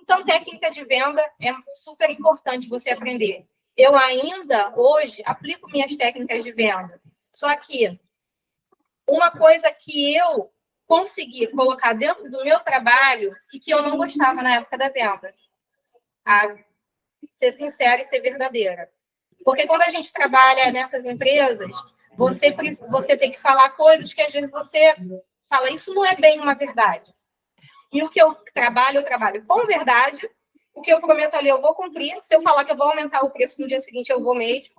Então, técnica de venda é super importante você aprender. Eu ainda, hoje, aplico minhas técnicas de venda. Só que uma coisa que eu consegui colocar dentro do meu trabalho e que eu não gostava na época da venda. A ser sincera e ser verdadeira. Porque quando a gente trabalha nessas empresas, você tem que falar coisas que às vezes você fala, isso não é bem uma verdade. E o que eu trabalho com verdade. O que eu prometo ali, eu vou cumprir. Se eu falar que eu vou aumentar o preço no dia seguinte, eu vou mesmo.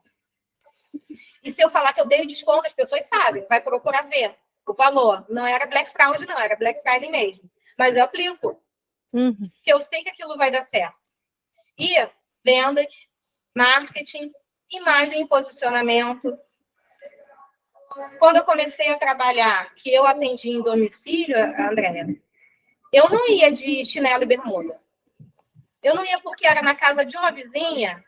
E se eu falar que eu dei desconto, as pessoas sabem, vai procurar ver o valor. Não era Black Friday, não, era Black Friday mesmo. Mas eu aplico. Porque eu sei que aquilo vai dar certo. E vendas, marketing, imagem e posicionamento. Quando eu comecei a trabalhar, que eu atendi em domicílio, Andréia, eu não ia de chinelo e bermuda. Eu não ia porque era na casa de uma vizinha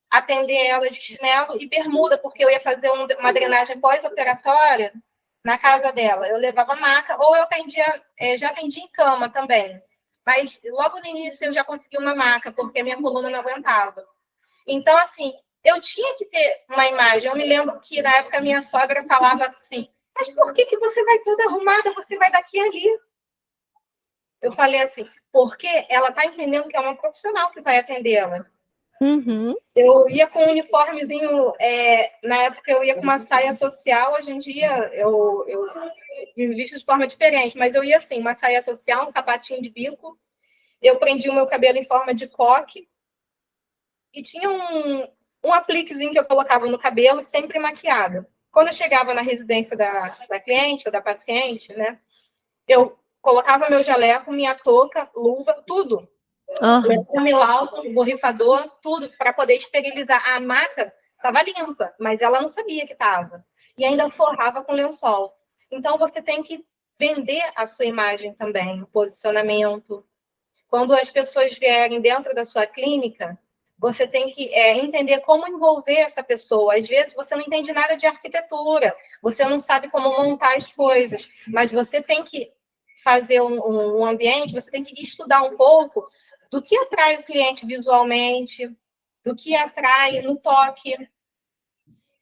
atender ela de chinelo e bermuda, porque eu ia fazer uma drenagem pós-operatória na casa dela. Eu levava maca, ou eu já atendia em cama também. Mas logo no início eu já consegui uma maca, porque minha coluna não aguentava. Então, assim, eu tinha que ter uma imagem. Eu me lembro que na época minha sogra falava assim, mas por que você vai toda arrumada? Você vai daqui e ali. Eu falei assim, porque ela está entendendo que é uma profissional que vai atendê-la. Eu ia com um uniformezinho, na época eu ia com uma saia social, hoje em dia eu me visto de forma diferente, mas eu ia assim, uma saia social, um sapatinho de bico, eu prendia o meu cabelo em forma de coque, e tinha um apliquezinho que eu colocava no cabelo, sempre maquiada. Quando eu chegava na residência da cliente ou da paciente, né, eu colocava meu jaleco, minha touca, luva, tudo. Meu borrifador, tudo, para poder esterilizar. A maca estava limpa, mas ela não sabia que estava. E ainda forrava com lençol. Então, você tem que vender a sua imagem também, o posicionamento. Quando as pessoas vierem dentro da sua clínica, você tem que entender como envolver essa pessoa. Às vezes, você não entende nada de arquitetura, você não sabe como montar as coisas, mas você tem que fazer um ambiente, você tem que estudar um pouco do que atrai o cliente visualmente, do que atrai no toque.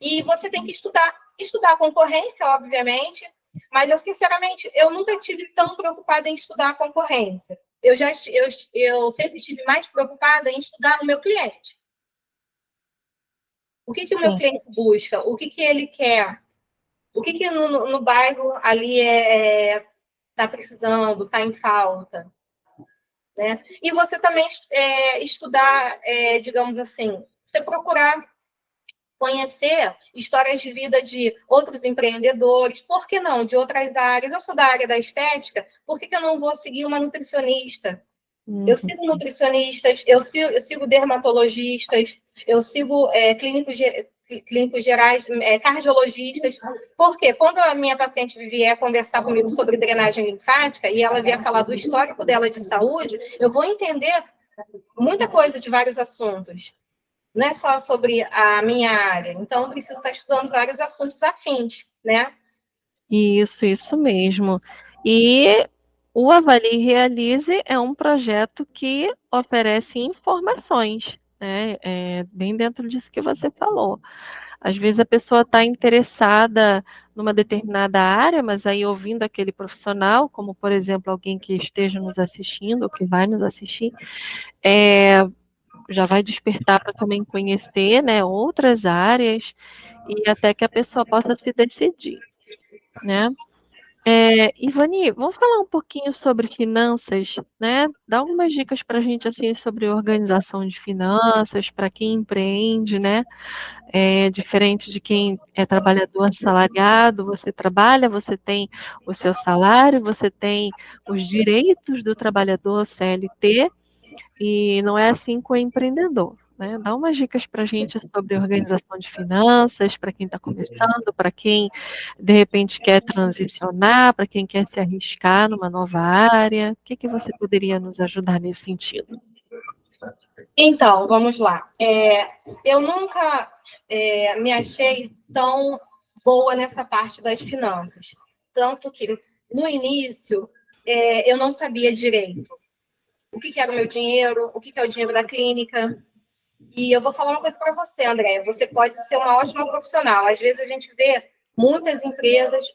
E você tem que estudar a concorrência, obviamente, mas eu, sinceramente, eu nunca estive tão preocupada em estudar a concorrência. Eu sempre estive mais preocupada em estudar o meu cliente. O que o meu cliente busca? O que ele quer? O que no bairro ali está precisando, está em falta? Né? E você também estudar, digamos assim, você procurar conhecer histórias de vida de outros empreendedores, por que não? De outras áreas. Eu sou da área da estética, por que eu não vou seguir uma nutricionista? Eu sigo nutricionistas, eu sigo dermatologistas, eu sigo clínicos gerais, cardiologistas. Porque quando a minha paciente vier conversar comigo sobre drenagem linfática e ela vier falar do histórico dela de saúde, eu vou entender muita coisa de vários assuntos. Não é só sobre a minha área. Então, eu preciso estar estudando vários assuntos afins, né? Isso mesmo. E o Avalie e Realize é um projeto que oferece informações, né? Bem dentro disso que você falou. Às vezes a pessoa está interessada numa determinada área, mas aí ouvindo aquele profissional, como por exemplo alguém que esteja nos assistindo, ou que vai nos assistir, já vai despertar para também conhecer, né, outras áreas e até que a pessoa possa se decidir, né? Ivani, vamos falar um pouquinho sobre finanças, né? Dá algumas dicas para a gente assim sobre organização de finanças para quem empreende, né? Diferente de quem é trabalhador assalariado, você trabalha, você tem o seu salário, você tem os direitos do trabalhador CLT, e não é assim com o empreendedor. Né? Dá umas dicas para a gente sobre organização de finanças, para quem está começando, para quem de repente quer transicionar, para quem quer se arriscar numa nova área. O que você poderia nos ajudar nesse sentido? Então, vamos lá. Eu nunca me achei tão boa nessa parte das finanças. Tanto que no início, eu não sabia direito o que era o meu dinheiro, o que é o dinheiro da clínica. E eu vou falar uma coisa para você, André. Você pode ser uma ótima profissional. Às vezes a gente vê muitas empresas,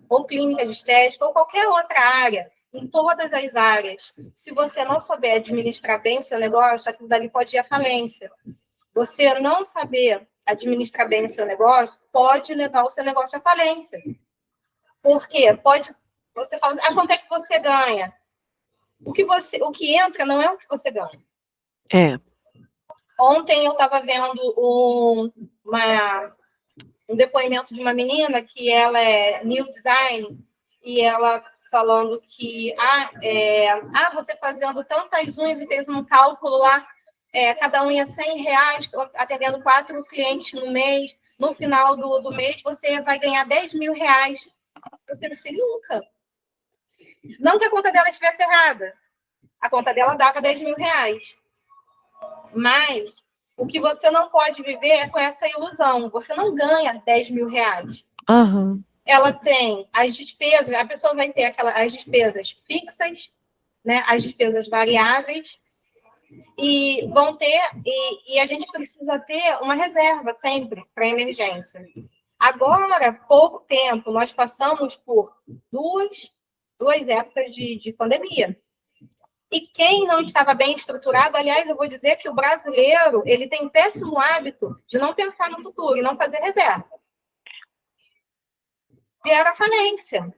ou clínica de estética, ou qualquer outra área, em todas as áreas. Se você não souber administrar bem o seu negócio, aquilo dali pode ir à falência. Você não saber administrar bem o seu negócio pode levar o seu negócio à falência. Por quê? Você fala assim, quanto é que você ganha? O que entra não é o que você ganha. Ontem eu estava vendo um depoimento de uma menina que ela é new design e ela falando que você fazendo tantas unhas e fez um cálculo lá, cada unha R$100, atendendo 4 clientes no mês, no final do mês você vai ganhar R$10.000. Eu pensei, nunca. Não que a conta dela estivesse errada. A conta dela dava R$10.000. Mas o que você não pode viver é com essa ilusão. Você não ganha R$10.000. Uhum. Ela tem as despesas, a pessoa vai ter as despesas fixas, né, as despesas variáveis, e a gente precisa ter uma reserva sempre para emergência. Agora, pouco tempo, nós passamos por duas épocas de pandemia. E quem não estava bem estruturado, aliás, eu vou dizer que o brasileiro, ele tem péssimo hábito de não pensar no futuro e não fazer reserva. Vieram a falência,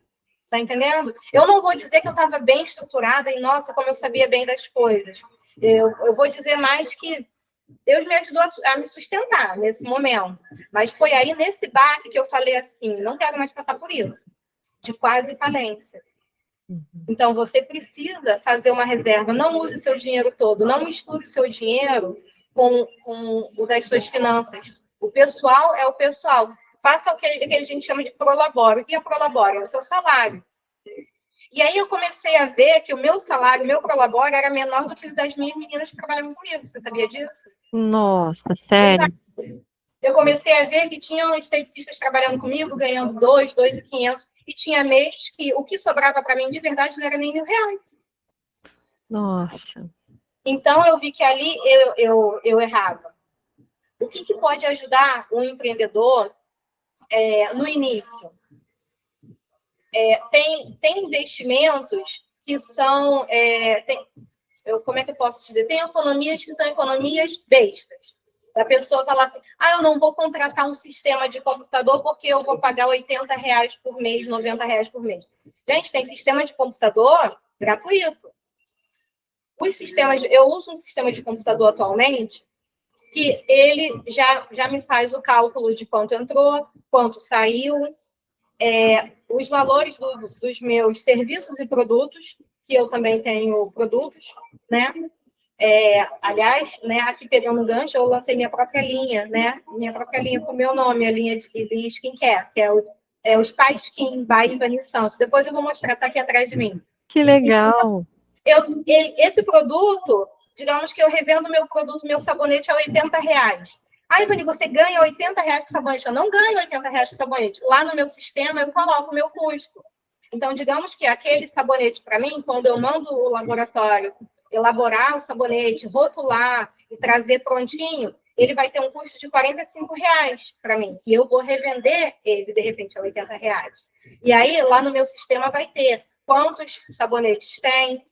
tá entendendo? Eu não vou dizer que eu estava bem estruturada e, nossa, como eu sabia bem das coisas. Eu vou dizer mais que Deus me ajudou a me sustentar nesse momento. Mas foi aí, nesse baque, que eu falei assim, não quero mais passar por isso, de quase falência. Então, você precisa fazer uma reserva. Não use seu dinheiro todo. Não misture seu dinheiro com o das suas finanças. O pessoal é o pessoal. Faça o que a gente chama de prolabore. O que é prolabore? É o seu salário. E aí eu comecei a ver que o meu salário, o meu prolabore, era menor do que o das minhas meninas que trabalhavam comigo. Você sabia disso? Nossa, sério? Eu comecei a ver que tinham esteticistas trabalhando comigo, ganhando 2.500, e tinha mês que o que sobrava para mim de verdade não era nem R$1.000. Nossa. Então, eu vi que ali eu errava. O que pode ajudar um empreendedor no início? Tem investimentos que são... como é que eu posso dizer? Tem economias que são economias bestas. A pessoa falar assim, eu não vou contratar um sistema de computador porque eu vou pagar R$80 por mês, R$90 por mês. Gente, tem sistema de computador gratuito. Eu uso um sistema de computador atualmente que ele já me faz o cálculo de quanto entrou, quanto saiu, os valores dos meus serviços e produtos, que eu também tenho produtos, né? Aliás, né, aqui pegando um gancho, eu lancei minha própria linha, né? Minha própria linha com o meu nome, a linha de skincare, que é o Spa Skin by Ivani Santos. Depois eu vou mostrar, tá aqui atrás de mim. Que legal! Esse produto, digamos que eu revendo meu produto, meu sabonete a R$80. Ivani, você ganha R$80 com sabonete? Eu não ganho R$80 com sabonete. Lá no meu sistema, eu coloco o meu custo. Então, digamos que aquele sabonete, para mim, quando eu mando o laboratório elaborar o sabonete, rotular e trazer prontinho, ele vai ter um custo de R$45 para mim. E eu vou revender ele, de repente, a R$80. E aí, lá no meu sistema, vai ter quantos sabonetes tem,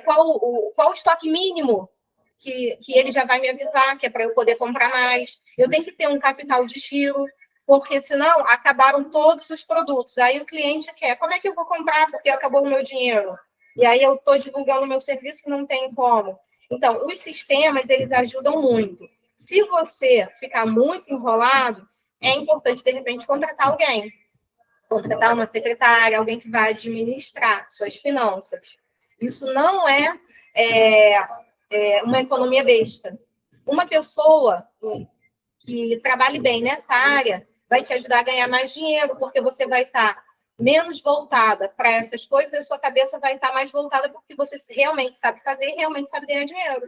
qual o estoque mínimo que ele já vai me avisar, que é para eu poder comprar mais. Eu tenho que ter um capital de giro, porque senão acabaram todos os produtos. Aí o cliente quer, como é que eu vou comprar porque acabou o meu dinheiro? E aí eu estou divulgando o meu serviço que não tem como. Então, os sistemas, eles ajudam muito. Se você ficar muito enrolado, é importante, de repente, contratar alguém. Contratar uma secretária, alguém que vai administrar suas finanças. Isso não é uma economia besta. Uma pessoa que trabalhe bem nessa área vai te ajudar a ganhar mais dinheiro, porque você vai estar menos voltada para essas coisas, e a sua cabeça vai estar mais voltada porque você realmente sabe fazer e realmente sabe ganhar dinheiro.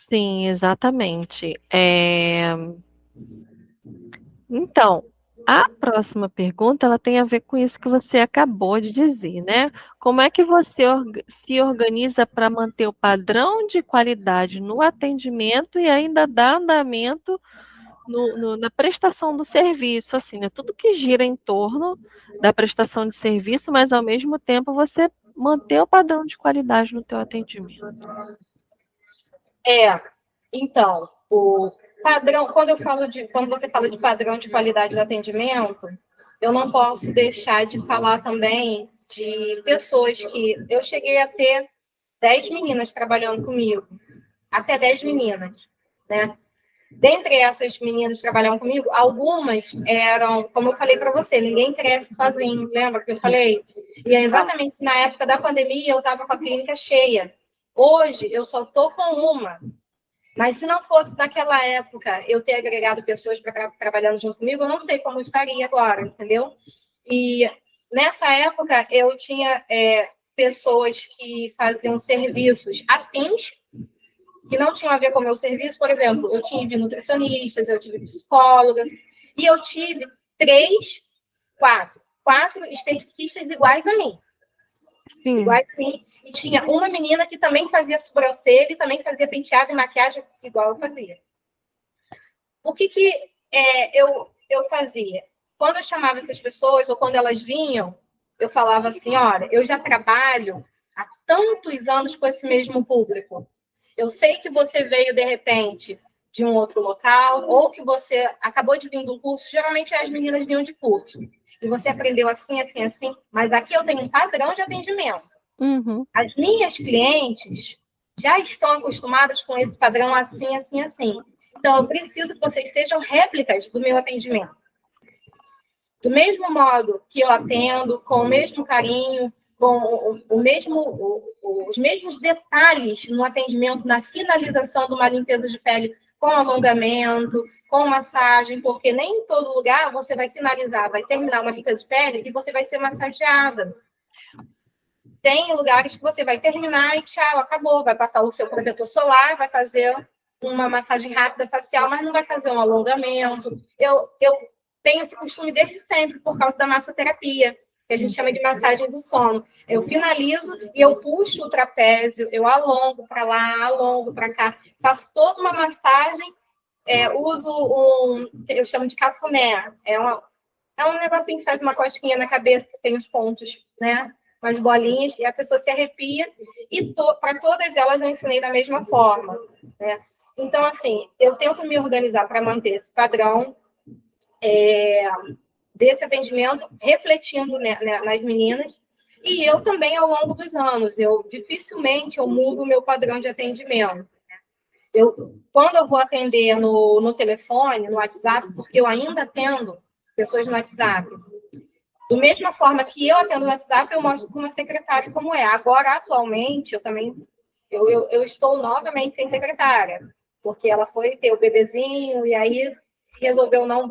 Sim, exatamente. Então, A próxima pergunta, ela tem a ver com isso que você acabou de dizer, né? Como é que você se organiza para manter o padrão de qualidade no atendimento e ainda dar andamento na prestação do serviço, assim, né? Tudo que gira em torno da prestação de serviço, mas ao mesmo tempo você manter o padrão de qualidade no teu atendimento. Então, o padrão, quando você fala de padrão de qualidade do atendimento, eu não posso deixar de falar também de pessoas que eu cheguei a ter 10 meninas trabalhando comigo, até 10 meninas, né? Dentre essas meninas que trabalhavam comigo, algumas eram, como eu falei para você, ninguém cresce sozinho, lembra que eu falei? E é exatamente na época da pandemia eu estava com a clínica cheia. Hoje eu só estou com uma, mas se não fosse naquela época eu ter agregado pessoas para trabalhando junto comigo, eu não sei como estaria agora, entendeu? E nessa época eu tinha pessoas que faziam serviços afins, que não tinham a ver com o meu serviço. Por exemplo, eu tive nutricionistas, eu tive psicóloga, e eu tive quatro esteticistas iguais a mim. Sim. Iguais a mim. E tinha uma menina que também fazia sobrancelha e também fazia penteado e maquiagem igual eu fazia. O que eu fazia? Quando eu chamava essas pessoas, ou quando elas vinham, eu falava assim, olha, eu já trabalho há tantos anos com esse mesmo público. Eu sei que você veio, de repente, de um outro local, ou que você acabou de vir de um curso. Geralmente as meninas vinham de curso. E você aprendeu assim, assim, assim. Mas aqui eu tenho um padrão de atendimento. Uhum. As minhas clientes já estão acostumadas com esse padrão assim, assim, assim. Então, eu preciso que vocês sejam réplicas do meu atendimento. Do mesmo modo que eu atendo, com o mesmo carinho, com os mesmos detalhes no atendimento, na finalização de uma limpeza de pele com alongamento, com massagem, porque nem em todo lugar você vai finalizar, vai terminar uma limpeza de pele e você vai ser massageada. Tem lugares que você vai terminar e tchau, acabou, vai passar o seu protetor solar, vai fazer uma massagem rápida facial, mas não vai fazer um alongamento. Eu tenho esse costume desde sempre, por causa da massoterapia, que a gente chama de massagem do sono. Eu finalizo e eu puxo o trapézio, eu alongo para lá, alongo para cá, faço toda uma massagem, uso eu chamo de cafuné, é um negocinho que faz uma cosquinha na cabeça, que tem os pontos, né? Umas bolinhas, e a pessoa se arrepia, e para todas elas eu ensinei da mesma forma, né? Então, assim, eu tento me organizar para manter esse padrão desse atendimento, refletindo nas meninas, e eu também, ao longo dos anos, dificilmente eu mudo o meu padrão de atendimento. Quando eu vou atender no telefone, no WhatsApp, porque eu ainda atendo pessoas no WhatsApp, da mesma forma que eu atendo no WhatsApp, eu mostro para uma secretária como é. Agora, atualmente, eu estou novamente sem secretária, porque ela foi ter o bebezinho e aí resolveu não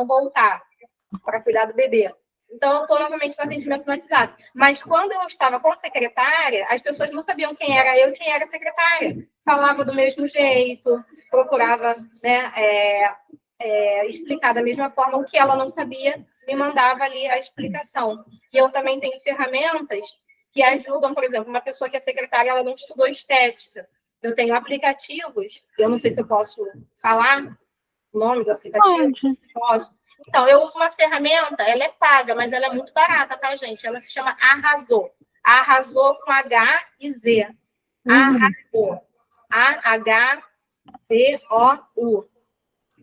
voltar para cuidar do bebê. Então, eu estou novamente no atendimento no WhatsApp. Mas quando eu estava com secretária, as pessoas não sabiam quem era eu e quem era a secretária. Falava do mesmo jeito, procurava, né, explicar da mesma forma. O que ela não sabia, me mandava ali a explicação. E eu também tenho ferramentas que ajudam, por exemplo, uma pessoa que é secretária, ela não estudou estética. Eu tenho aplicativos, eu não sei se eu posso falar o nome do aplicativo. Pode. Posso. Então, eu uso uma ferramenta, ela é paga, mas ela é muito barata, tá, gente? Ela se chama Arrasou. Arrasou com H e Z. Arrasou. A-H-Z-O-U.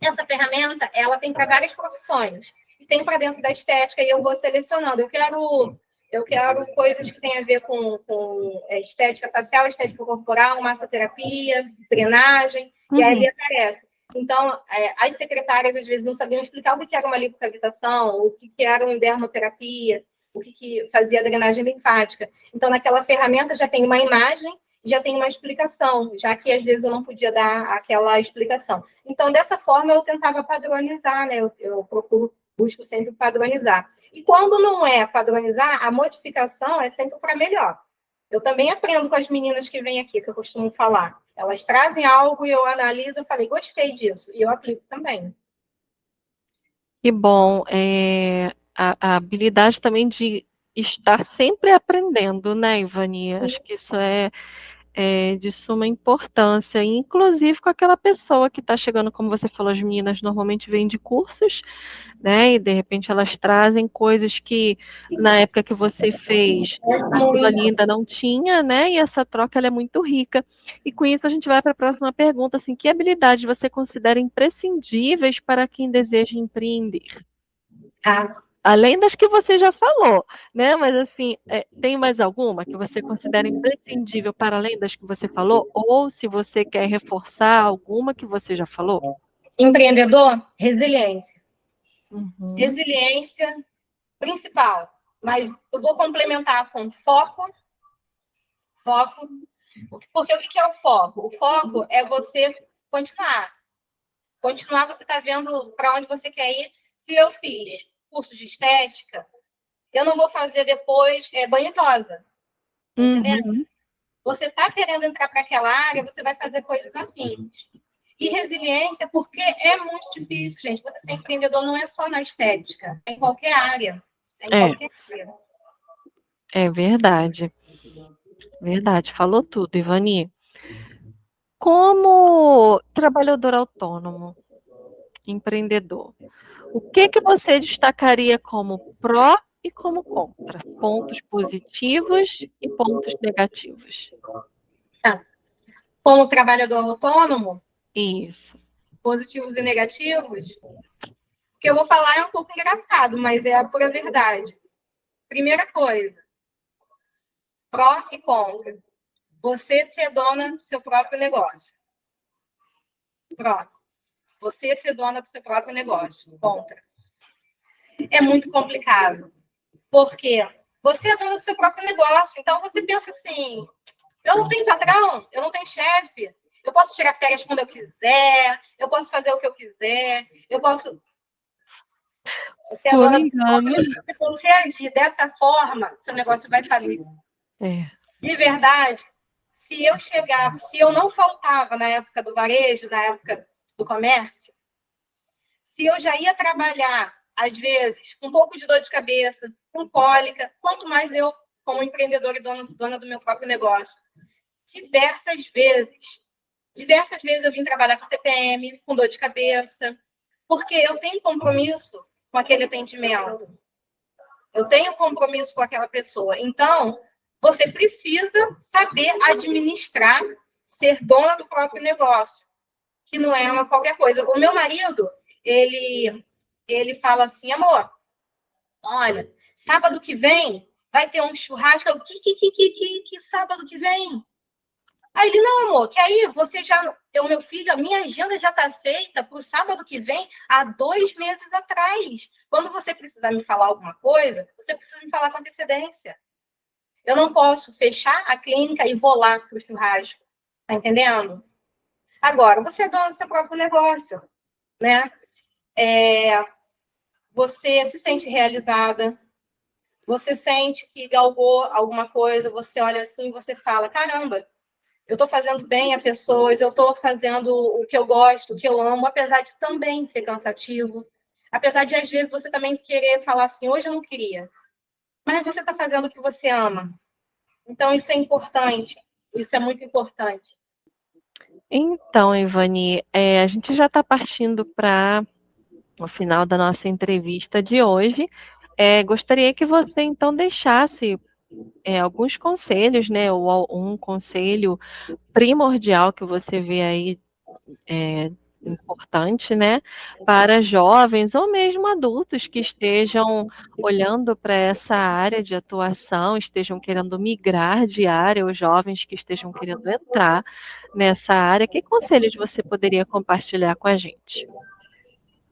Essa ferramenta, ela tem para várias profissões. E tem para dentro da estética, e eu vou selecionando. Eu quero coisas que têm a ver com estética facial, estética corporal, massoterapia, drenagem, e aí ele aparece. Então, as secretárias, às vezes, não sabiam explicar o que era uma lipocavitação, o que era uma dermoterapia, o que fazia a drenagem linfática. Então, naquela ferramenta já tem uma imagem, já tem uma explicação, já que, às vezes, eu não podia dar aquela explicação. Então, dessa forma, eu tentava padronizar, né? Eu busco sempre padronizar. E quando não é padronizar, a modificação é sempre para melhor. Eu também aprendo com as meninas que vêm aqui, que eu costumo falar. Elas trazem algo e eu analiso, eu falei, gostei disso, e eu aplico também. Que bom. A habilidade também de estar sempre aprendendo, né, Ivani? Acho que isso é de suma importância, inclusive com aquela pessoa que está chegando, como você falou, as meninas normalmente vêm de cursos, né? E de repente elas trazem coisas que na época que você fez, aquilo ali ainda não tinha, né? E essa troca ela é muito rica. E com isso a gente vai para a próxima pergunta, assim, que habilidades você considera imprescindíveis para quem deseja empreender? Ah, Além das que você já falou, né? Mas assim, tem mais alguma que você considera imprescindível para além das que você falou? Ou se você quer reforçar alguma que você já falou? empreendedor, resiliência. Uhum. Resiliência principal. Mas eu vou complementar com foco, foco. Porque o que é o foco? O foco é você continuar. Continuar, você está vendo para onde você quer ir. Se eu fiz curso de estética, eu não vou fazer depois banho e tosa. Entendeu? Uhum. Você está querendo entrar para aquela área, você vai fazer coisas afins. E resiliência, porque é muito difícil, gente. Você ser empreendedor não é só na estética, é em qualquer área. É em É, qualquer área. é verdade. Verdade, falou tudo, Ivani. Como trabalhador autônomo, empreendedor, o que que você destacaria como pró e como contra? Pontos positivos e pontos negativos. Tá. Como trabalhador autônomo, Isso. positivos e negativos, o que eu vou falar é um pouco engraçado, mas é a pura verdade. Primeira coisa, pró e contra. Você ser dona do seu próprio negócio. Pró. Você ser dona do seu próprio negócio. Contra. É muito complicado. Porque você é dona do seu próprio negócio. Então você pensa assim: eu não tenho patrão, eu não tenho chefe. Eu posso tirar férias quando eu quiser, eu posso fazer o que eu quiser, eu posso ser a Por dona do engano. negócio. Se você agir dessa forma, seu negócio vai falir. É. De verdade, se eu não faltava na época do varejo, na época do comércio, se eu já ia trabalhar, às vezes, com um pouco de dor de cabeça, com cólica, quanto mais eu, como empreendedora e dona do meu próprio negócio. Diversas vezes. Diversas vezes eu vim trabalhar com TPM, com dor de cabeça, porque eu tenho compromisso com aquele atendimento. Eu tenho compromisso com aquela pessoa. Então, você precisa saber administrar, ser dona do próprio negócio, que não é uma qualquer coisa. O meu marido, ele fala assim, amor, olha, sábado que vem vai ter um churrasco. Eu, que sábado que vem? Aí ele, não, amor, que aí você já. Eu, meu filho, a minha agenda já está feita para o sábado que vem, há 2 meses atrás. Quando você precisar me falar alguma coisa, você precisa me falar com antecedência. Eu não posso fechar a clínica e vou lá para o churrasco. Tá entendendo? Agora, você é dono do seu próprio negócio, né? Você se sente realizada, você sente que galgou alguma coisa, você olha assim e você fala, caramba, eu estou fazendo bem a pessoas, eu estou fazendo o que eu gosto, o que eu amo, apesar de também ser cansativo, apesar de, às vezes, você também querer falar assim, hoje eu não queria, mas você está fazendo o que você ama. Então, isso é importante, isso é muito importante. Então, Ivani, a gente já está partindo para o final da nossa entrevista de hoje. Gostaria que você, então, deixasse alguns conselhos, né, ou um conselho primordial que você vê aí importante, né, para jovens ou mesmo adultos que estejam olhando para essa área de atuação, estejam querendo migrar de área, ou jovens que estejam querendo entrar nessa área. Que conselhos você poderia compartilhar com a gente?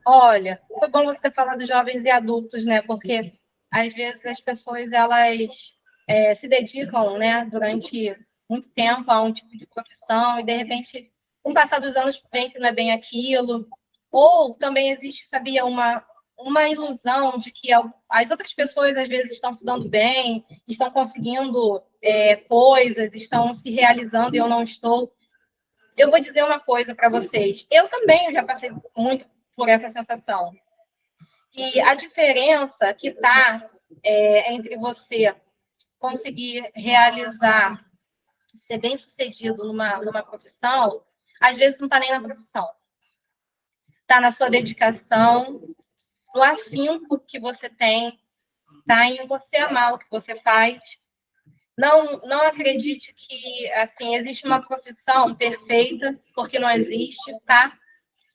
Olha, foi bom você ter falado de jovens e adultos, né? Porque às vezes as pessoas elas se dedicam, né, durante muito tempo a um tipo de profissão e de repente, com o passar dos anos, vem que não é bem aquilo. Ou também existe, sabia, uma ilusão de que as outras pessoas às vezes estão se dando bem, estão conseguindo coisas, estão se realizando e eu não estou. Eu vou dizer uma coisa para vocês. Eu também já passei muito por essa sensação. E a diferença que está entre você conseguir realizar, ser bem sucedido numa profissão, às vezes não está nem na profissão. Está na sua dedicação, no afinco que você tem, está em você amar o que você faz. Não acredite que assim existe uma profissão perfeita, porque não existe, tá?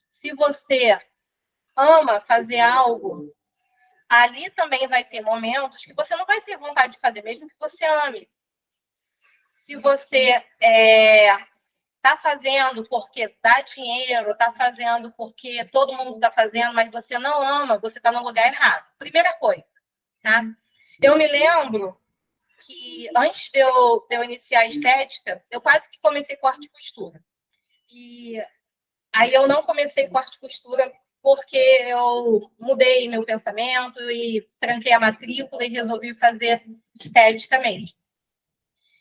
Se você ama fazer algo, ali também vai ter momentos que você não vai ter vontade de fazer, mesmo que você ame. Se você está fazendo porque dá dinheiro, está fazendo porque todo mundo está fazendo, mas você não ama, você está no lugar errado. Primeira coisa, tá? Eu me lembro que antes de eu iniciar a estética, eu quase que comecei corte e costura. E aí eu não comecei corte e costura porque eu mudei meu pensamento e tranquei a matrícula e resolvi fazer estética mesmo.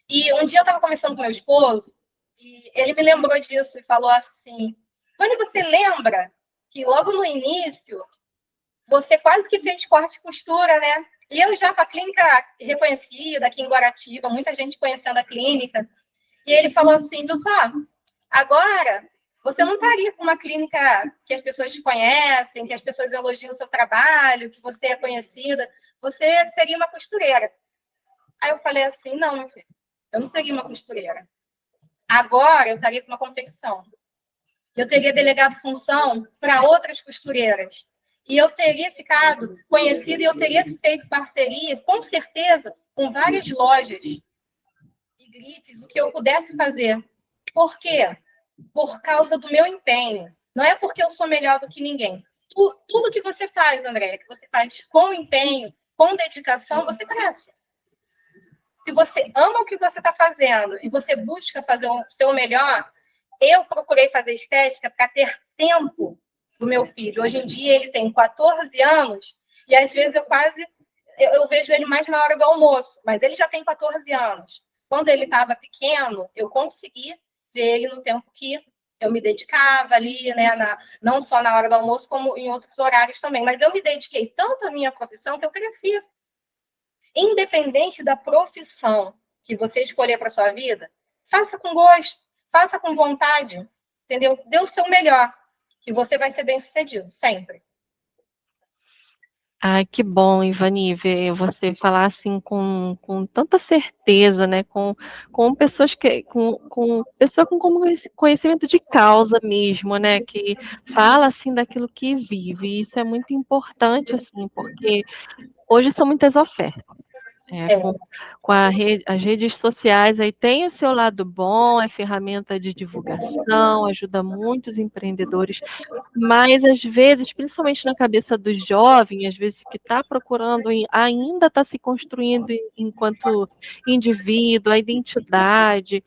E um dia eu estava conversando com meu esposo e ele me lembrou disso e falou assim: Vânia, você lembra que logo no início você quase que fez corte e costura, né? E eu já com a clínica reconhecida aqui em Guaratiba, muita gente conhecendo a clínica. E ele falou assim, do só, agora você não estaria com uma clínica que as pessoas te conhecem, que as pessoas elogiam o seu trabalho, que você é conhecida, você seria uma costureira. Aí eu falei assim, não, meu filho, eu não seria uma costureira. Agora eu estaria com uma confecção. Eu teria delegado função para outras costureiras. E eu teria ficado conhecida e eu teria feito parceria, com certeza, com várias lojas e grifes, o que eu pudesse fazer. Por quê? Por causa do meu empenho. Não é porque eu sou melhor do que ninguém. Tudo que você faz, Andréia, que você faz com empenho, com dedicação, você cresce. Se você ama o que você está fazendo e você busca fazer o seu melhor, eu procurei fazer estética para ter tempo do meu filho. Hoje em dia ele tem 14 anos e às vezes eu vejo ele mais na hora do almoço, mas ele já tem 14 anos. Quando ele estava pequeno, eu consegui ver ele no tempo que eu me dedicava ali, né, não só na hora do almoço, como em outros horários também. Mas eu me dediquei tanto à minha profissão que eu cresci. Independente da profissão que você escolher para sua vida, faça com gosto, faça com vontade, entendeu? Dê o seu melhor, que você vai ser bem-sucedido, sempre. Ai, que bom, Ivani, ver você falar assim com tanta certeza, né? Com pessoas com pessoa com conhecimento de causa mesmo, né? Que fala assim daquilo que vive. E isso é muito importante, assim, porque hoje são muitas ofertas. Com as redes sociais aí tem o seu lado bom, é ferramenta de divulgação, ajuda muitos empreendedores, mas às vezes, principalmente na cabeça do jovem, às vezes que está procurando, ainda está se construindo enquanto indivíduo, a identidade,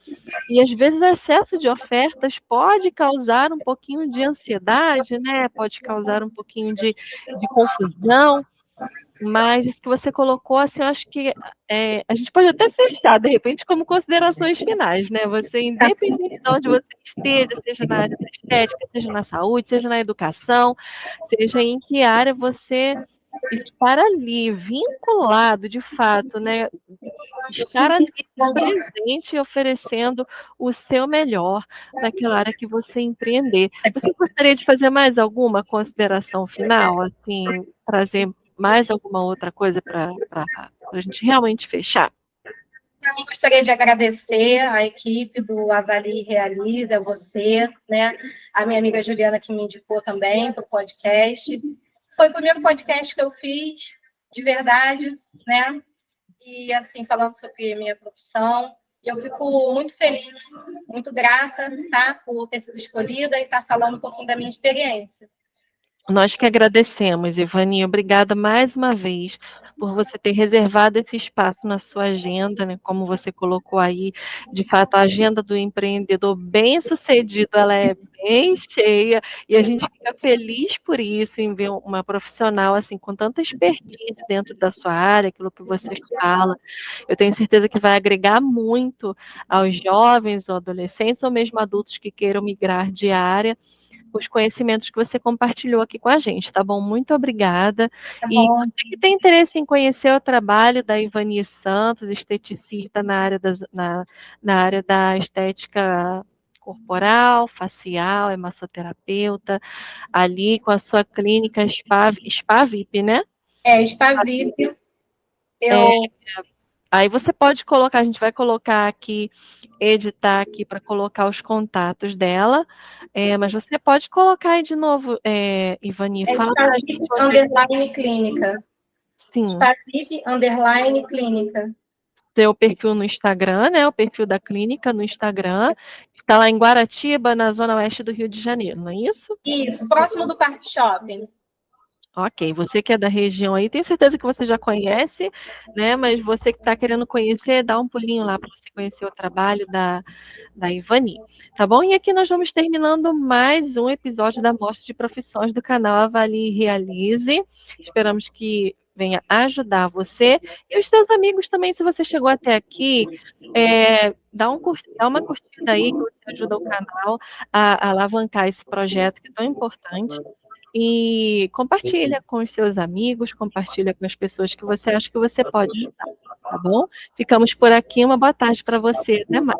e às vezes o excesso de ofertas pode causar um pouquinho de ansiedade, né? Pode causar um pouquinho de confusão. Mas isso que você colocou, assim, eu acho que a gente pode até fechar, de repente, como considerações finais, né? Você, independente de onde você esteja, seja na área da estética, seja na saúde, seja na educação, seja em que área você estar ali, vinculado, de fato, né? Estar ali presente e oferecendo o seu melhor naquela área que você empreender. Você gostaria de fazer mais alguma consideração final, assim, trazer mais alguma outra coisa para a gente realmente fechar? Eu gostaria de agradecer a equipe do Avalie Realize, a você, né? A minha amiga Juliana, que me indicou também para o podcast. Foi o primeiro podcast que eu fiz, de verdade, né? E, assim, falando sobre minha profissão. Eu fico muito feliz, muito grata, tá? Por ter sido escolhida e estar falando um pouquinho da minha experiência. Nós que agradecemos, Ivani. Obrigada mais uma vez por você ter reservado esse espaço na sua agenda, né? Como você colocou aí, de fato, a agenda do empreendedor bem-sucedido, ela é bem cheia, e a gente fica feliz por isso, em ver uma profissional assim com tanta expertise dentro da sua área, aquilo que você fala. Eu tenho certeza que vai agregar muito aos jovens ou adolescentes, ou mesmo adultos que queiram migrar de área, os conhecimentos que você compartilhou aqui com a gente, tá bom? Muito obrigada. Tá E bom. você que tem interesse em conhecer o trabalho da Ivani Santos, esteticista na área da estética corporal, facial, é massoterapeuta, ali com a sua clínica Spa VIP, né? Spa VIP. É, Eu aí você pode colocar, a gente vai colocar aqui, editar aqui para colocar os contatos dela, mas você pode colocar aí de novo, Ivani, fala Spa para a VIP gente onde é que underline clínica. sim, Spa VIP underline clínica. seu perfil no Instagram, né? O perfil da clínica no Instagram. Está lá em Guaratiba, na zona oeste do Rio de Janeiro, não é isso? Isso, próximo do Parque Shopping. Ok, você que é da região aí, tenho certeza que você já conhece, né? Mas você que está querendo conhecer, dá um pulinho lá para você conhecer o trabalho da Ivani, tá bom? E aqui nós vamos terminando mais um episódio da Mostra de Profissões do canal Avalie e Realize. Esperamos que venha ajudar você e os seus amigos também, se você chegou até aqui, dá uma curtida aí, que você ajuda o canal a alavancar esse projeto que é tão importante. E compartilha com os seus amigos, compartilha com as pessoas que você acha que você pode ajudar, tá bom? Ficamos por aqui, uma boa tarde para você, até mais.